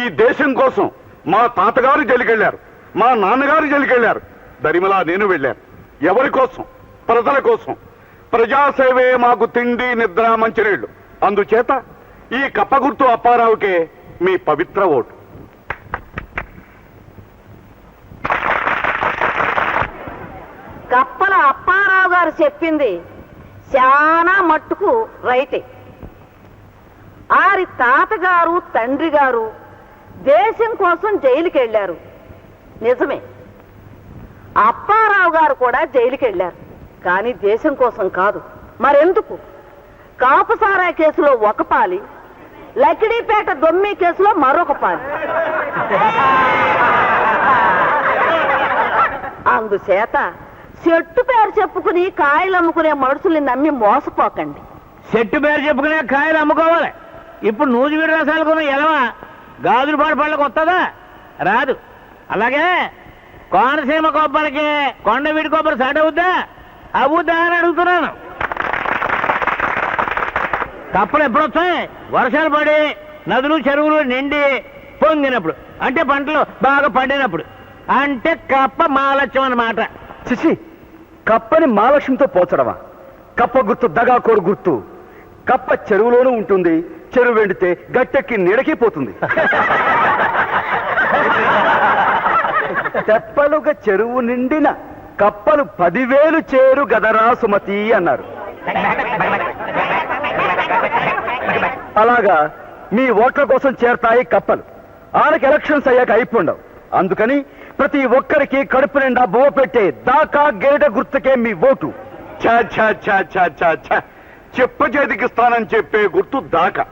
ఈ దేశం కోసం మా తాతగారు జైలుకెళ్లారు, మా నాన్నగారు జైలుకెళ్లారు, దరిమలా నేను వెళ్ళాను. ఎవరి కోసం? ప్రజల కోసం. ప్రజాసేవే మాకు తిండి, నిద్ర, మంచినీళ్లు. అందుచేత ఈ కప్పగుర్తు అప్పారావుకే మీ పవిత్ర ఓటు. కప్పల అప్పారావు గారు చెప్పింది చాలా మట్టుకు రైటే. ఆరి తాతగారు, తండ్రి గారు దేశం కోసం జైలుకి వెళ్ళారు, నిజమే. అప్పారావు గారు కూడా జైలుకి వెళ్ళారు, కానీ దేశం కోసం కాదు. మరెందుకు? కాపుసారా కేసులో ఒక పాలి, లకిడీపేట దొమ్మి కేసులో మరొక పాలి. అందుచేత చెట్టు పేరు చెప్పుకుని కాయలు అమ్ముకునే మనుషుల్ని నమ్మి మోసపోకండి. చెట్టు పేరు చెప్పుకునే కాయలు అమ్ముకోవాలి. ఇప్పుడు నూజివీడు రసాలు కొన్న ఎలవ గాజులు పాడు పళ్ళకి వస్తుందా? రాదు. అలాగే కోనసీమ కొబ్బరికి కొండవీడి కొబ్బరి సాట అవుద్దా? అవుద్దా అని అడుగుతున్నాను. కప్పలు ఎప్పుడు వస్తాయి? వర్షాలు పడి నదులు చెరువులు నిండి పొంగినప్పుడు, అంటే పంటలు బాగా పండినప్పుడు, అంటే కప్ప మాలత్యం అన్నమాట. చిచి, కప్పని మహాలక్ష్మితో పోల్చడమా? కప్ప గుర్తు దగాకోరు గుర్తు. కప్ప చెరువులోనూ ఉంటుంది, చెరువు వెండితే గట్టెక్కి నీడకి పోతుంది. తెప్పలుగా చెరువు నిండిన కప్పలు 10,000 చేరు గదరా సుమతి అన్నారు. అలాగా మీ ఓట్ల కోసం చేరతాయి కప్పలు. వాళ్ళకి ఎలక్షన్స్ అయ్యాక అయిపోండవు. అందుకని ప్రతి ఒక్కరికి కడుపు నిండా బువ్వ పెట్టే దాకా గేట గుర్తుకే మీ ఓటు. చెప్ప చేతికి స్థానం చెప్పే గుర్తు దాకా.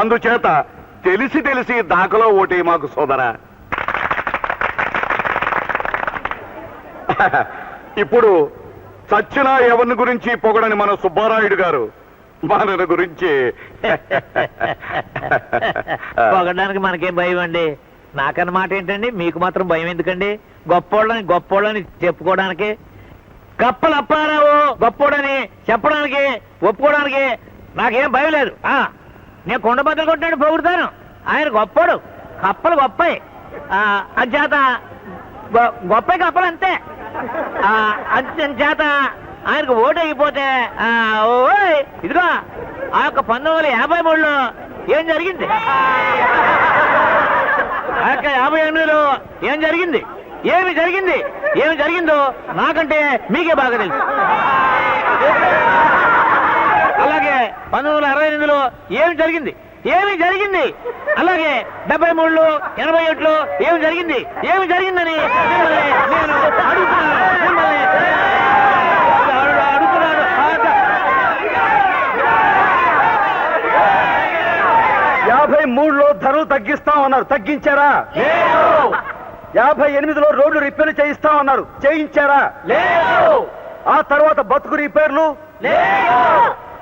అందుచేత తెలిసి తెలిసి దాకలో ఓటే మాకు సోదరా. ఇప్పుడు చచ్చిన ఎవరిని గురించి పొగడని మన సుబ్బారాయుడు గారు మన గురించి పొగడానికి మనకేం భయం అండి? నాకన్నమాట ఏంటండి, మీకు మాత్రం భయం ఎందుకండి? గొప్పోళ్ళని చెప్పుకోవడానికి. కప్పలు అప్పారావు గొప్పోడని చెప్పడానికి ఒప్పుకోవడానికి నాకేం భయం లేదు. నేను కొండ బద్దలు కొట్టినాడు పొగుడుతాను. ఆయన గొప్పోడు, కప్పలు గొప్పయి. అంచేత గొప్ప కప్పలు అంతే. అంచేత ఆయనకు ఓటు అయిపోతే ఇదిగో ఆ యొక్క 1953లో ఏం జరిగింది, ఆ యొక్క 58లో ఏం జరిగింది, ఏమి జరిగిందో నాకంటే మీకే బాగా తెలుసు. అలాగే 1968లో ఏమి జరిగింది, అలాగే 73లో 87లో ఏమి జరిగిందని నేను అడుగుతున్నాను. 53లో ధరలు తగ్గిస్తామన్నారు, తగ్గించారా? 58లో రోడ్లు రిపేర్లు చేయిస్తామన్నారు, చేయించారా? ఆ తర్వాత బతుకు రిపేర్లు.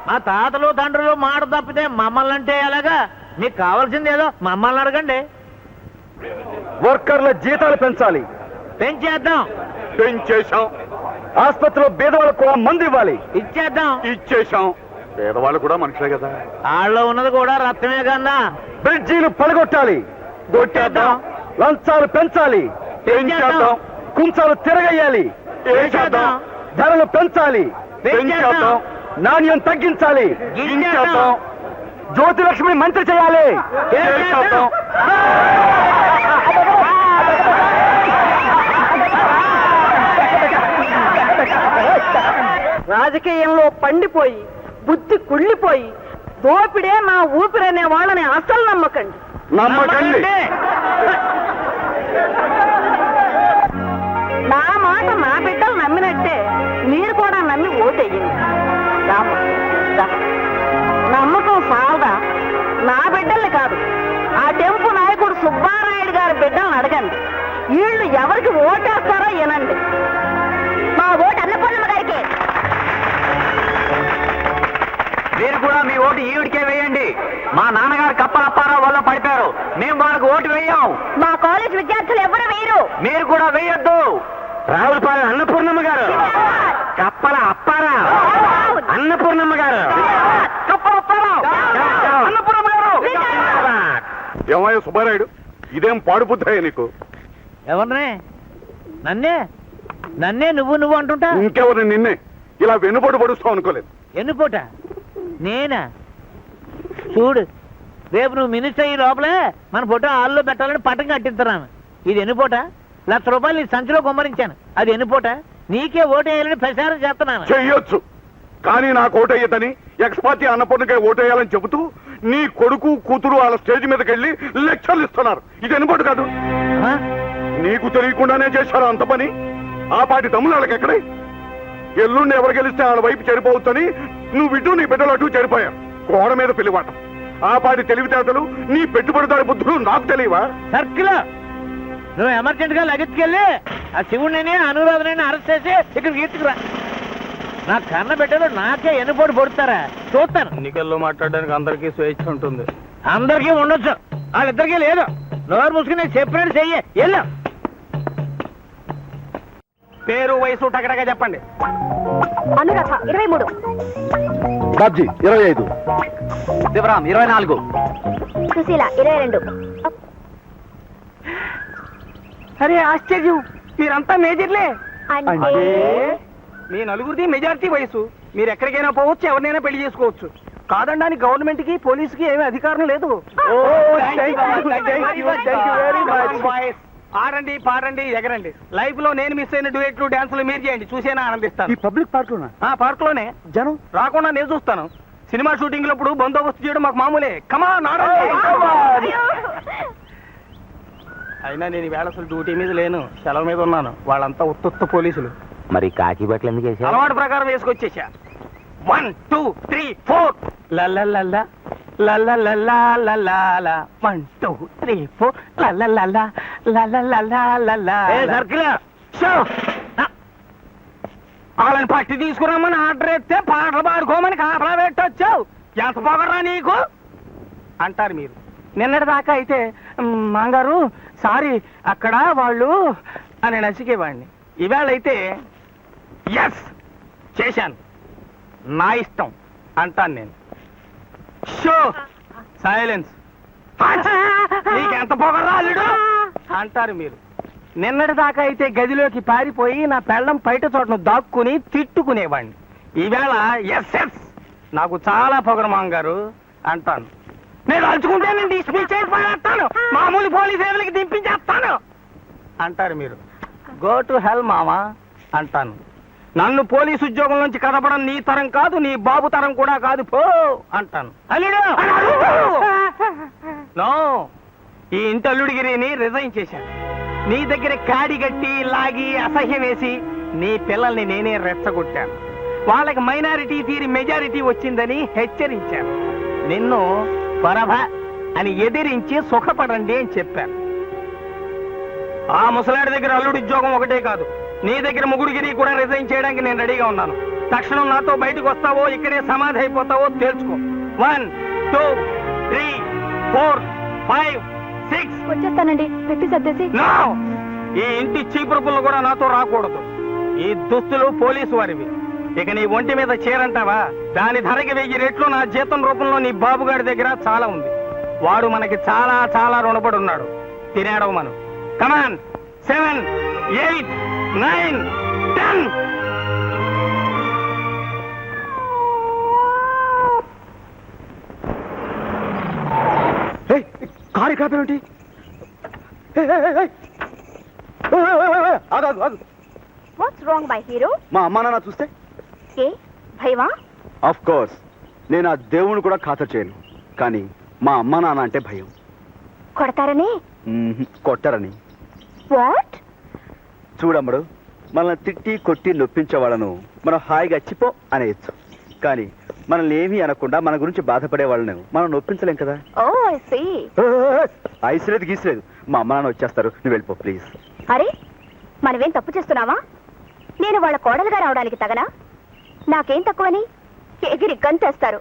మా తాతలు తండ్రులు మాట తప్పితే మమ్మల్ని అంటే ఎలాగా? మీకు కావాల్సింది ఏదో మమ్మల్ని అడగండి. వర్కర్ల జీతాలు పెంచాలి. పెంచేశాం. ఆసుపత్రిలో పేదవాళ్ళకు కూడా మందు ఇవ్వాలి. ఇచ్చేశాం. పేదవాళ్ళు కూడా మనుషులే కదా. వాళ్ళలో ఉన్నది కూడా రక్తమే కన్నా. బ్రిడ్జీలు పడగొట్టాలి. కొట్టేద్దాం. లంచాలు పెంచాలి. పెంచేద్దాం. కుంచాలు తిరగేయాలి. వేసేద్దాం. ధరలు పెంచాలి. పెంచేద్దాం. నాణ్యం తగ్గించాలి. గించేద్దాం. జ్యోతిలక్ష్మి మంత్రి చేయాలి. చేసేద్దాం. రాజకీయంలో పండిపోయి బుద్ధి కుళ్ళిపోయి దోపిడే నా ఊపిరనే వాళ్ళని అసలు నమ్మకండి. నా మాట నా బిడ్డలు నమ్మినట్టే మీరు కూడా నమ్మి ఓటేయండి. నమ్మకం సాలదా? నా బిడ్డల్ని కాదు, ఆ టెంపు నాయకుడు సుబ్బారాయుడు గారి బిడ్డల్ని అడగండి. వీళ్ళు ఎవరికి ఓటేస్తారో వినండి. మా ఓటు అన్నపూర్ణమ్మ గారికి. మీరు కూడా మీ ఓటు ఈవిడికే వేయండి. మా నాన్నగారు కప్పల అప్పారావు వల్ల పడిపోయారు, మేము వాళ్ళకి ఓటు వేయం. మా కాలేజ్ విద్యార్థులు ఎవరు వేయరు. మీరు కూడా వేయొద్దు. రావులపాలెం అన్నపూర్ణమ్మ గారు, కప్పల అప్పారావు, అన్నపూర్ణమ్మ గారు, ఏమయ్య సుబ్బారాయుడు, ఇదేం పాడుబుద్ధాయ నీకు? ఎవరినే? నన్నే నువ్వు అంటుంటా. ఇంకెవరు నిన్నే ఇలా వెన్నుపోటు పడుస్తావు అనుకోలేదు. ఎన్నుపోట నేనా? చూడు, రేపు నువ్వు మినిస్టర్ అయ్యి లోపలే మన ఫోటో హాల్లో పెట్టాలని పట్టం కట్టిస్తున్నాను. ఇది ఎన్నుపోట? ₹1,00,000 నీ సంచిలో కుమ్మరించాను, అది ఎన్నుపోట? నీకే ఓటు వేయాలని ప్రచారం చేస్తున్నాను. చెయ్యొచ్చు, కానీ నాకు ఓటేయదని ఎక్స్పార్టీ అన్నపూర్ణకే ఓటేయాలని చెబుతూ నీ కొడుకు కూతురు వాళ్ళ స్టేజ్ మీదకి వెళ్ళి లెక్చర్లు ఇస్తున్నారు. ఇది ఎన్నుపోటు కాదు. నీకు తెలియకుండానే చేశారు అంత పని. ఆ పాటి తమ్ముళ్ళు వాళ్ళకి ఎక్కడే? ఎల్లుండి ఎవరు గెలిస్తే వాళ్ళ వైపు చెడిపోవచ్చని నువ్వు ఇటు నీ బిడ్డలు అటు చెడిపోయారు. గోడ మీద పిలివాట. ఆ పాటి తెలివితేటలు నీ పెట్టుబడిదారి బుద్ధులు నాకు తెలియవా? సర్కిల్ నువ్వు ఎమర్జెంట్ గా లగెత్తుకెళ్ళి ఆ శివుడిని అనురాధనని అరెస్ట్ చేసి ఇక్కడికి ఈడ్చుకురా. నా కన్న బిడ్డలు నాకే ఎన్నుపోటు పొడుతారా చూస్తాను. ఎన్నికల్లో మాట్లాడడానికి అందరికీ స్వేచ్ఛ ఉంటుంది. అందరికీ ఉండొచ్చు, వాళ్ళిద్దరికీ లేదు. నోరు మూసుకుని నేను చెప్పినట్టు చెయ్యి. వెళ్ళు. పేరు వయసు టకటగా చెప్పండి. అనురాధ 23, బాబ్జీ 25, శివరాం 24. సుశీల 22. అరే ఆశ్చర్యం, మీరంతా మేజర్లే. అంటే మీ నలుగురిది మెజారిటీ వయసు. మీరు ఎక్కడికైనా పోవచ్చు, ఎవరినైనా పెళ్లి చేసుకోవచ్చు. కాదండానికి గవర్నమెంట్ కి పోలీసుకి ఏమీ అధికారం లేదు. ఆడండి, పాడండి, ఎగరండి. లైఫ్ లో నేను మిస్ అయిన డ్యూయెట్లు, డాన్సులు మీరు చేయండి, చూసేనా ఆనందిస్తాను. ఈ పబ్లిక్ పార్క్ లోనా? పార్క్ లోనే. జనం రాకుండా నేను చూస్తాను. సినిమా షూటింగ్ లప్పుడు బందోబస్తు చేయడం మాకు మామూలే. కమాన్. అయినా నేను వేళ అసలు డ్యూటీ మీద లేను, సెలవు మీద ఉన్నాను. వాళ్ళంతా ఉత్తుత్త పోలీసులు. మరి కాకి బట్టలు ఎందుకు వేసావు? అలవాటు ప్రకారం వేసుకొచ్చేసా. 1 2 3 4 లల్లలల్ల లల్లలల్ల లల్లల 1 2 3 4 లల్లలల్ల లల్లలల్ల ఏ సర్కిల్ వాళ్ళని పట్టి తీసుకురామని ఆర్డర్ ఎత్తే పాటలు పాడుకోమని కాపలా పెట్టొచ్చావు. ఎంత పొగరా నీకు అంటారు మీరు. నిన్నటి దాకా అయితే మాంగారు సారీ అక్కడ వాళ్ళు అని నసికేవాడిని. ఈవేళ అయితే ఎస్ చేశాను, నా ఇష్టం అంటాను నేను. Show silence. నీకెంత పొగరాలుడు అంటారు మీరు. నిన్నటి దాకా అయితే గదిలోకి పారిపోయి నా పెళ్ళం బయట చోటను దాక్కుని తిట్టుకునేవాడిని. ఈవేళ ఎస్ ఎస్ నాకు చాలా పొగరు మాంగారు అంటాను. నేను అలుచుకుంటే నేను డిస్మిస్ చేసి పారేస్తాను, మామూలు పోలీస్ సేవలకి దింపించేస్తాను అంటారు మీరు. గో టు హెల్ మామా అంటాను. నన్ను పోలీసు ఉద్యోగం నుంచి కదపడం నీ తరం కాదు, నీ బాబు తరం కూడా కాదు, పో అంటాను. అల్లుడు నో, ఈ ఇంటి అల్లుడిగిరిని రిజైన్ చేశాను. నీ దగ్గర కాడి గట్టి లాగి అసహ్యం వేసి నీ పిల్లల్ని నేనే రెచ్చగొట్టాను. వాళ్ళకి మైనారిటీ తీరి మెజారిటీ వచ్చిందని హెచ్చరించాను. నిన్ను పరభ అని ఎదిరించి సుఖపడండి అని చెప్పాను. ఆ ముసలాడి దగ్గర అల్లుడి ఉద్యోగం ఒకటే కాదు, నీ దగ్గర ముగుడిగిరి కూడా రిజైన్ చేయడానికి నేను రెడీగా ఉన్నాను. తక్షణం నాతో బయటకు వస్తావో ఇక్కడే సమాధి అయిపోతావో తేల్చుకో. 1 2 3 4 5 6. వచ్చేస్తానండి, పెట్టి సర్దేసి. నో, ఈ ఇంటి చీపురు పుల్ల కూడా నాతో రాకూడదు. ఈ దుస్తులు పోలీసు వారివి. ఇక నీ ఒంటి మీద చీరంటావా, దాని ధరకి 1000 రెట్లు నా జీతం రూపంలో నీ బాబుగారి దగ్గర చాలా ఉంది. వాడు మనకి చాలా చాలా రుణపడి ఉన్నాడు. తినేడవు మనం. కమాన్. 7 8 9 10. కారు కాపేమిటి? What's wrong my hero? మా అమ్మా నాన్న చూస్తే? ఏ భయమా? ఆఫ్ కోర్స్, నేను ఆ దేవుని కూడా ఖాతరు చేయను, కానీ మా అమ్మా నాన్న అంటే భయం. కొడతారని? కొట్టరని. వాట్? చూడమ్మడు, మనల్ని తిట్టి కొట్టి నొప్పించే వాళ్ళను మనం హాయిగా చిపో అనేయచ్చు, కానీ మనల్ని ఏమీ అనకుండా మన గురించి బాధపడే వాళ్ళను మనం నొప్పించలేం కదా. Oh I see. ఐసులేదు గీసులేదు, మా అమ్మ నాన్న వచ్చేస్తారు, నువ్వు వెళ్ళిపో ప్లీజ్. అరే, మనమేం తప్పు చేస్తున్నావా? నేను వాళ్ళ కోడలుగా రావడానికి తగనా? నాకేం తక్కువని ఎగిరి గంతేస్తారు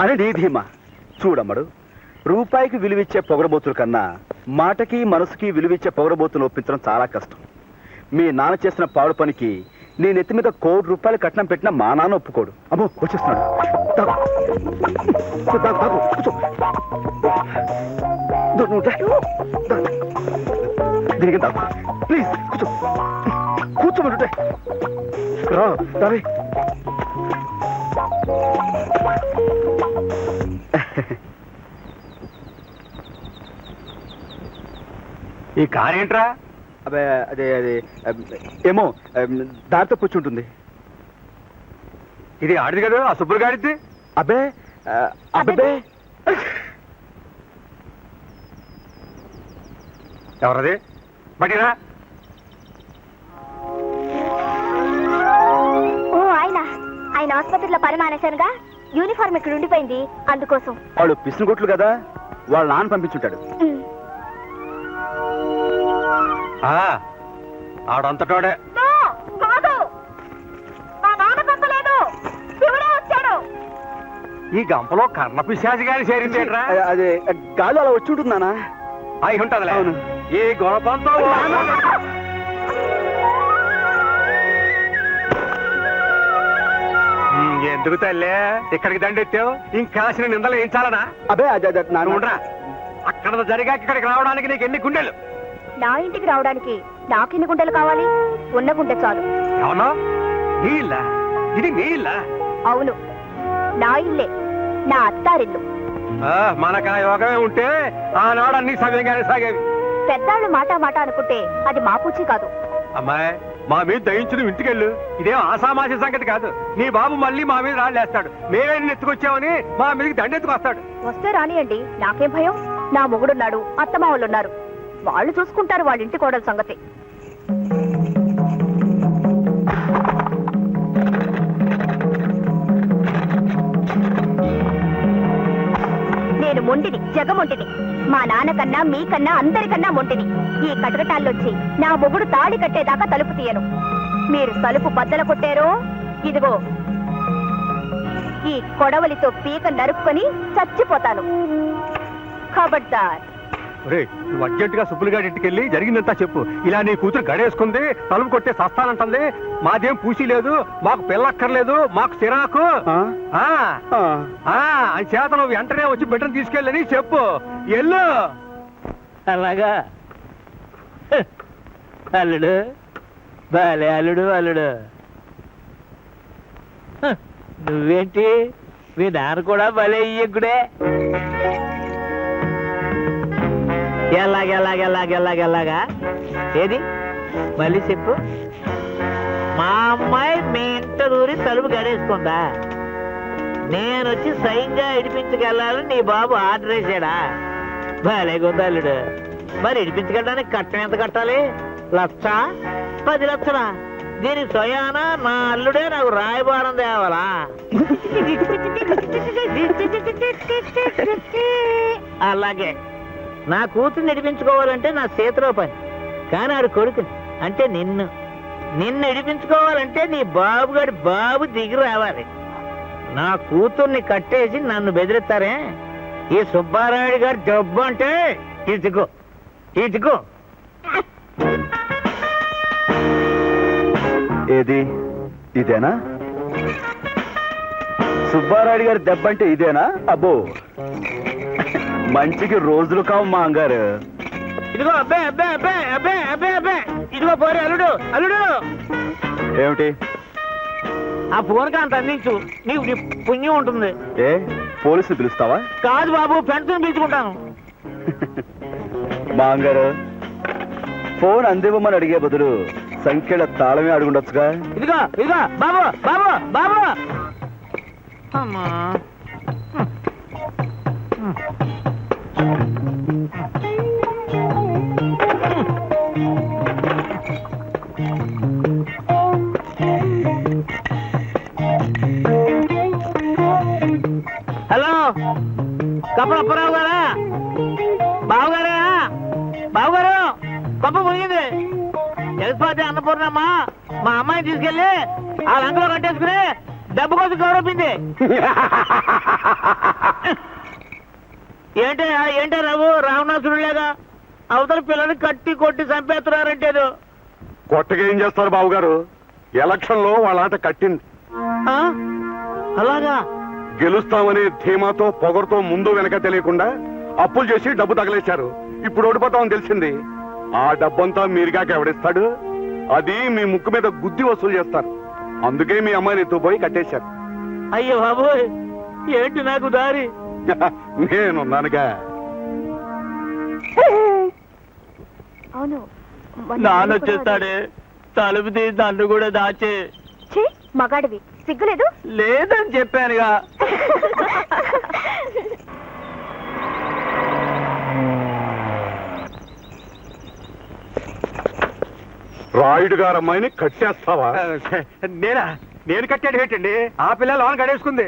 అని నీ ధీమా. చూడమ్మడు, రూపాయికి విలువిచ్చే పొగరబోతుల కన్నా మాటకి మనసుకి విలువిచ్చే పొగరబోతులు ఒప్పించడం చాలా కష్టం. మీ నాన్న చేసిన పాడు పనికి నీ నెత్తి మీద ₹1 కోటి కట్నం పెట్టినా మా నాన్న ఒప్పుకోడు. అమ్మో వచ్చేస్తున్నాడు. దీనికి ప్లీజ్ కూర్చో, కూర్చోమంటుంటే రా. ఈ కార్ ఏంట్రా? అదే అదే అదే ఏమో దారితో కూర్చుంటుంది. ఇది ఆడిది కదా, ఆ సుబ్బులు గాడిది. అబ్బే అబ్బే, ఎవరది? బట్టిరా. ఓ ఆయన ఆసుపత్రిలో పని మానేశానుగా, యూనిఫామ్ ఇక్కడ ఉండిపోయింది, అందుకోసం. వాళ్ళు పిసినగొట్లు కదా, వాళ్ళ నాన్న పంపించుంటాడు. ఆడంతటోడే. కాదు, మా నాన్న పంపలేదు, శివుడే వచ్చాడు. ఈ గంపలో కర్ణ పిశాచి గారి చేరిందేట్రా అదే గాలి అలా వచ్చి ఉంటుంది నాన్న. అయి ఉంటదిలే. అవును. ఈ గుణపంతో ఎందుకు తల్లే ఇక్కడికి దండెత్తావు ఇంకాసిన నిందలు ఏం చాలనా? అదే అదే అదే నాన్న. ఉండరా, అక్కడ జరిగాక ఇక్కడికి రావడానికి నీకు ఎన్ని గుండెలు? నా ఇంటికి రావడానికి నాకెన్ని గుండెలు కావాలి? ఉన్న గుండె చాలు. అవునా? నీ ఇల్లా? ఇది నీ ఇల్లా? అవును, నా ఇల్లే, నా అత్తారిల్లు. మనకు ఆ యోగమే ఉంటే ఆనాడు అన్ని సమయంగానే సాగేవి. పెద్దాళ్ళు మాట మాట అనుకుంటే అది మా పూచి కాదు. అమ్మాయి, మా మీద దయించు నువ్వు ఇంటికెళ్ళు. ఇదేం ఆసామాసి సంగతి కాదు. నీ బాబు మళ్ళీ మా మీద రాళ్ళేస్తాడు. మేమే నిన్ను ఎత్తుకొచ్చామని మా మీదకి దండెత్తుకొస్తాడు. వస్తే రానియండి, నాకేం భయం. నా మొగుడున్నాడు, అత్తమావులున్నారు, వాళ్ళు చూసుకుంటారు వాళ్ళ ఇంటి కోడల సంగతి. నేను మొండిని, జగమొంటిని. మా నాన్నకన్నా మీకన్నా అందరికన్నా మొంటిని. ఈ కటకటాల్లోంచి నా మొగుడు తాళి కట్టేదాకా తలుపు తీయను. మీరు తలుపు బద్దలు కొట్టారో, ఇదిగో ఈ కొడవలితో పీక నరుక్కొని చచ్చిపోతాను. ఖబర్దార్. నువ్వు అర్జెంటుగా సుబ్బులుగాడి ఇంటికెళ్ళి జరిగిందంతా చెప్పు. ఇలా నీ కూతురు గడేసుకుంది, తలుపు కొట్టే సస్తానంటుంది, మాదేం పూసి లేదు, మాకు పిల్లక్కర్లేదు, మాకు చిరాకు అని చేత నువ్వు వెంటనే వచ్చి బిడ్డను తీసుకెళ్ళని చెప్పు. ఎల్లు. అలాగా అల్లుడు, బాలే అల్లుడు. అల్లుడు నువ్వేంటి, మీ నాన్న కూడా భలే ఇయ్యకుడే. ఎలాగెలాగా ఏది మళ్ళీ చెప్పు. మా అమ్మాయి మీ ఇంట దూరి తలుపు గడేసుకుందా? నేను వచ్చి సైన్గా ఇడిపించుకెళ్ళాలని నీ బాబు ఆర్డర్ వేసాడా? భలే గుందల్లుడు. మరి ఇడిపించుకెళ్ళడానికి కట్టం ఎంత కట్టాలి? 1,00,000, 10 లక్షలా? దీనికి స్వయానా నా అల్లుడే నాకు రాయబారం తేవాలా? అలాగే నా కూతురు నడిపించుకోవాలంటే నా చేతిలో పని. కానీ ఆడు కొడుకుని అంటే నిన్ను నడిపించుకోవాలంటే నీ బాబుగాడి బాబు దిగి రావాలి. నా కూతుర్ని కట్టేసి నన్ను బెదిరిస్తారే? ఈ సుబ్బారాయుడు గారి డబ్బు అంటే ఇదిగో. ఏది ఇదేనా? సుబ్బారాయుడు గారి దెబ్బ అంటే ఇదేనా? అబ్బో, మంచికి రోజులు కావు మా అంగారు. ఇదిగో అబ్బే ఇదిగో పోరే అల్లుడు. ఏమిటి? ఆ ఫోన్ కాంత అందించు, నీకు నీ పుణ్యం ఉంటుంది. ఏ పోలీసులు పిలుస్తావా? కాదు బాబు, ఫ్రెండ్స్ని పిలుచుకుంటాను. మా అంగారు, ఫోన్ అందివ్వమని అడిగే బదులు సంఖ్యల తాళమే అడుగుండొచ్చుగా. ఇదిగో బాబు. అమ్మా హలో, కప్పలప్పారావు గారా? బావగారు, కప్ప మునిగింది. జగత్పాతి అన్నపూర్ణమ్మ మా అమ్మాయిని తీసుకెళ్ళి ఆ లంకలో కట్టేసుకుని డబ్బు కోసం గౌరవింది. ఏంటే రావణాసుడు లేగా అవతల పిల్లల్ని కట్టి కొట్టి చంపేస్తున్నారంటేదో. కొట్టగా ఏం చేస్తారు బాబుగారు? ఎలక్షన్ లో వాళ్ళ ఆట కట్టింది. అలాగా? గెలుస్తామనే ధీమాతో పొగరుతో ముందు వెనక తెలియకుండా అప్పులు చేసి డబ్బు తగలేశారు. ఇప్పుడు ఓడిపోతామని తెలిసింది. ఆ డబ్బంతా మీరుగాక ఎవడిస్తాడు? అది మీ ముక్కు మీద గుద్ది వసూలు చేస్తారు. అందుకే మీ అమ్మాయిని ఎత్తుపోయి కట్టేశారు. అయ్యో బాబు, ఏంటి నాకు దారి? నేనున్నానుగా. అవును, నాన్నొచ్చేస్తాడే, తలుపు తీసి నన్ను కూడా దాచే. మగాడివి, సిగ్గులేదు? లేదని చెప్పానుగా. రాయుడు గారు అమ్మాయిని కట్టేస్తావా? నేను కట్టాడు ఏంటండి? ఆ పిల్ల లోన్ గడేసుకుంది.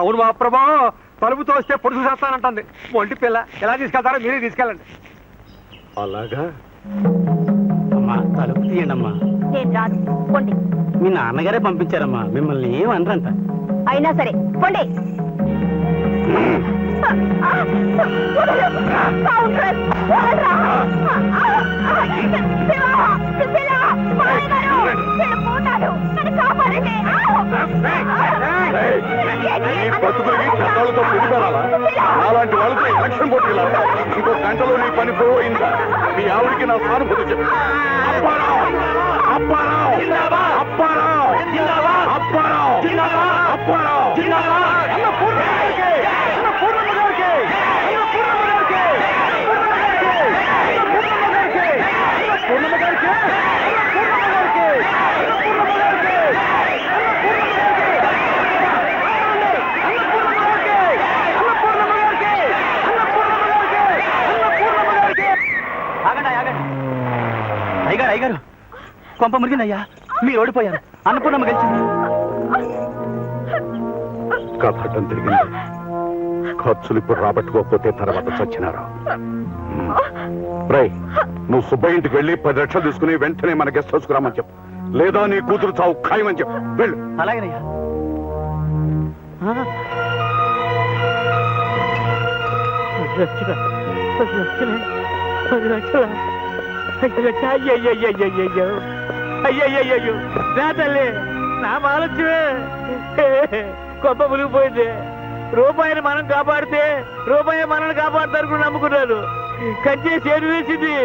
అవును మా ప్రభావం, తలుపు తోస్తే పొడుసు చేస్తానంటుంది. ఒంటి పిల్ల ఎలా తీసుకెళ్తారో మీరే తీసుకెళ్ళండి. అలాగా? అమ్మా, తలుపు తీయండి అమ్మా. నేను రాను, పోండి. మీ నాన్నగారే పంపించారమ్మా, మిమ్మల్ని ఏమనరంట. అయినా సరే పోండి. బతుకులకి చట్టాలతో పెట్టుకోవాలా? అలాంటి వాళ్ళతో ఎలక్షన్ పోటీలా? ఇంకో గంటలో నీ పని పోయిందా? మీ ఆవిడికి నా సానుభూతి చెప్పు. అప్పారావు! అప్పారావు! అప్పారావు! అప్పారావు! అప్పారావు! అన్న పూర్ణమ్మ గారికి! అన్న పూర్ణమ్మ గారికి! అన్న పూర్ణమ్మ గారికి! అన్న పూర్ణమ్మ గారికి! అన్న పూర్ణమ్మ గారికి! అన్న పూర్ణమ్మ గారికి! అన్న పూర్ణమ్మ గారికి! అయ్యగారు అయ్యగారు కొంప మురిగిందయ్యా, మీరు ఓడిపోయారు, అన్నపూర్ణమ్మ గెలిచింది. కథటం తిరిగింది. ఖర్చులు ఇప్పుడు రాబట్టుకోకపోతే తర్వాత చచ్చినారా? రై, నువ్వు సుబ్బయ్య ఇంటికి వెళ్ళి 10 లక్షలు తీసుకుని వెంటనే మన గెస్ట్ హౌస్ కు రమ్మని చెప్పు. లేదా నీ కూతురు చావు ఖాయమని చెప్పు. వెళ్ళు. అలాగేనయ్యా. అయ్యయ్యో నా తల్లి, నా మాలచ్యమే గొప్ప మునిగిపోయింది. రూపాయిని మనం కాపాడితే రూపాయి మనల్ని కాపాడతారు నమ్ముకున్నారు. కంచే చేరు వేసింది,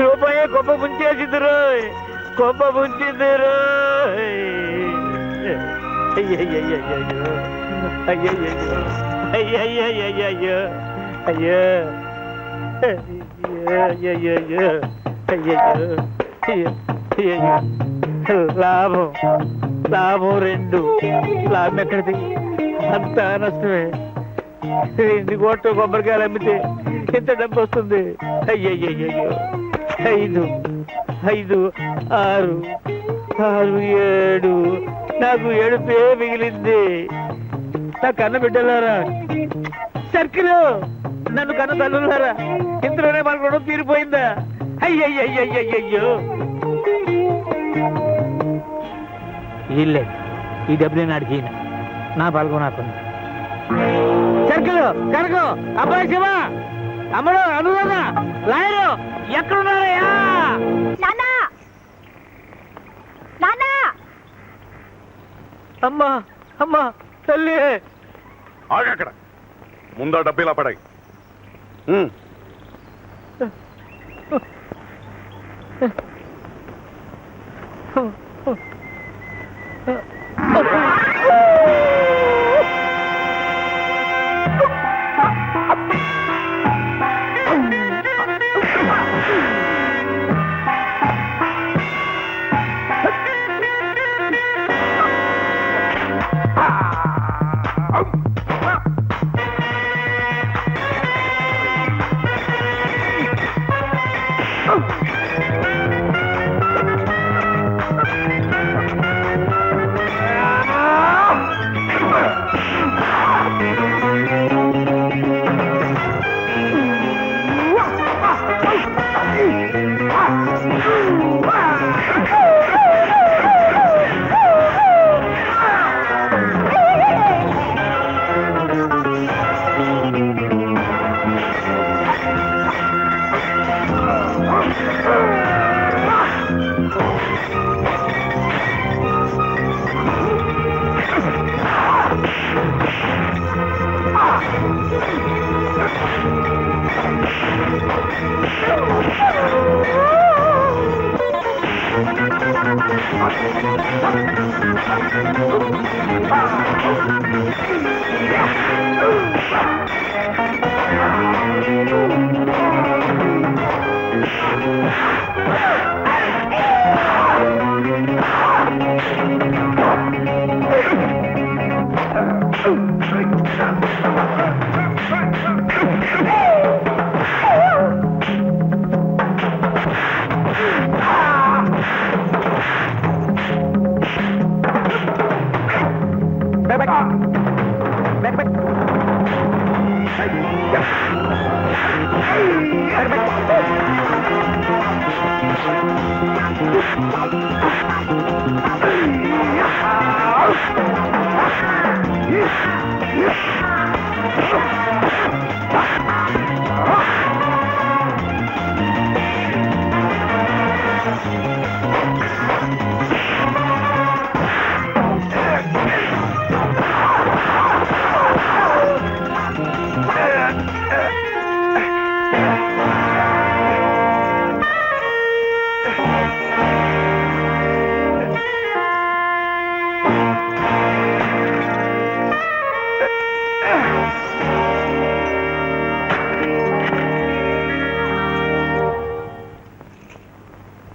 రూపాయే గొప్ప ముంచేసింది రోయ్, గొప్ప ముంచింది రోయ్. అయ్యయ్యో అయ్యయ్యో అయ్యయ్యో అయ్యో అయ్యయ్యో అయ్యయ్యో. లాభం లాభం 2. లాభం ఎక్కడిది? అంతా నష్టమే. 2 కోట్ల కొబ్బరికాయలు అమ్మితే ఎంత డబ్బు వస్తుంది? అయ్యయ్యో. 5 5 6 6 7. నాకు 7 మిగిలింది. నా కన్న బిడ్డలారా, సర్కిల్ నన్ను కన్న తల్లులారా, ఇందులోనే మన రుణం తీరిపోయిందా? అయ్యయ్యో. ఇల్లే ఈ డబ్బు నేను అడిగిన నా పాల్గొనాకుంది. సర్కిల్ కనకం, అబ్బాయి శివ, అమ్మడు అనురాధ, లాయరు ఎక్కడున్నారయ్యా? అమ్మా అమ్మా తల్లి. ఆగక్కడ, ముందా డబ్బు ఇలా పడాయి.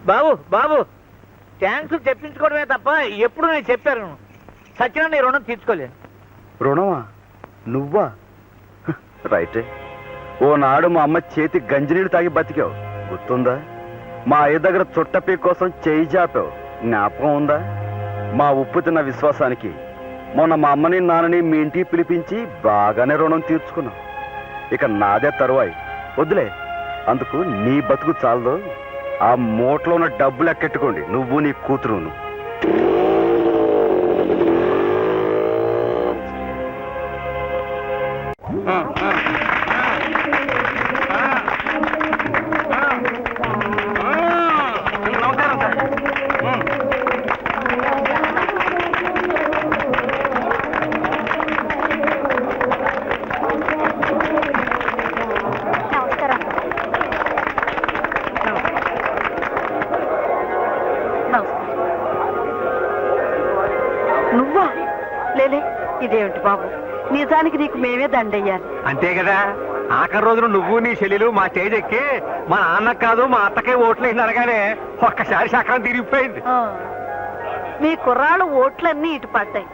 బాబు బాబు థ్యాంక్స్ చెప్పించుకోవడమే తప్ప ఎప్పుడు నేను చెప్పాను సచిన నీ రుణం తీర్చుకోలేదు. రుణమా? నువ్వా? రైటే. ఓనాడు మా అమ్మ చేతి గంజినీళ్ళు తాగి బతికావు, గుర్తుందా? మా అయ్య దగ్గర చుట్టపీ కోసం చేయి జాపావు, జ్ఞాపకం ఉందా? మా ఉప్పు తిన్న విశ్వాసానికి మొన్న మా అమ్మని నాన్నని మీ ఇంటికి పిలిపించి బాగానే రుణం తీర్చుకున్నావు. ఇక నాదే తరువాయి. వద్దులే, అందుకు నీ బతుకు చాలదు. ఆ మూటలో ఉన్న డబ్బులు ఎక్కెట్టుకోండి, నువ్వు నీ కూతురును. నమస్కారం సార్. నమస్కారం. నువ్వా? లేలే, ఇదేమిటి బాబు, నిజానికి నీకు మేమే దండయ్యాలి. అంతే కదా, ఆఖరి రోజున నువ్వు నీ చెల్లెలు మా స్టేజ్ ఎక్కి మా నాన్నకు కాదు మా అత్తకే ఓట్లు వేసి అనగానే ఒక్కసారి చక్రం తిరిగిపోయింది. మీ కుర్రాళ్ళు ఓట్లన్నీ ఇటు పడ్డాయి.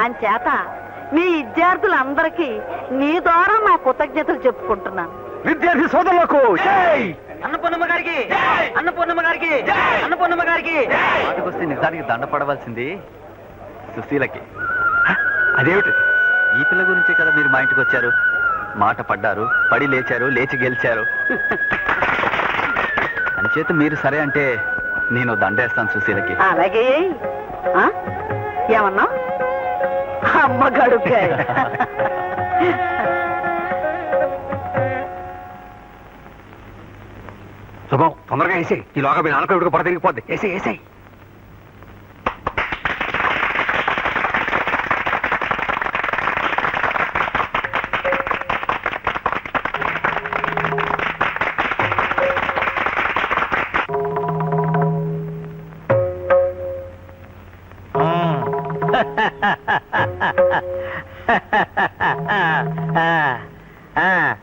అంచేత మీ విద్యార్థులందరికీ నీ ద్వారా నా కృతజ్ఞతలు చెప్పుకుంటున్నాను. విద్యార్థి సోదరులకు అన్నపూర్ణమ్మ గారికి, అన్నపూర్ణమ్మ గారికి, అన్నపూర్ణమ్మ గారికి. మాటకొస్తే నిజానికి దండ పడవలసింది సుశీలకి. అదేమిటి? ఈ పిల్ల గురించే కదా మీరు మా ఇంటికి వచ్చారు. మాట పడ్డారు, పడి లేచారు, లేచి గెలిచారు. అంచేత మీరు సరే అంటే నేను దండేస్తాను సుశీలకి. అలాగే. ఏమన్నా అమ్మ గడుగ్గాయ. శుభం, తొందరగా వేసే. ఈ లోగా మీ నాన్నకు ఇవిడికి పొడ తిరిగిపోద్ది. వేసే వేసే.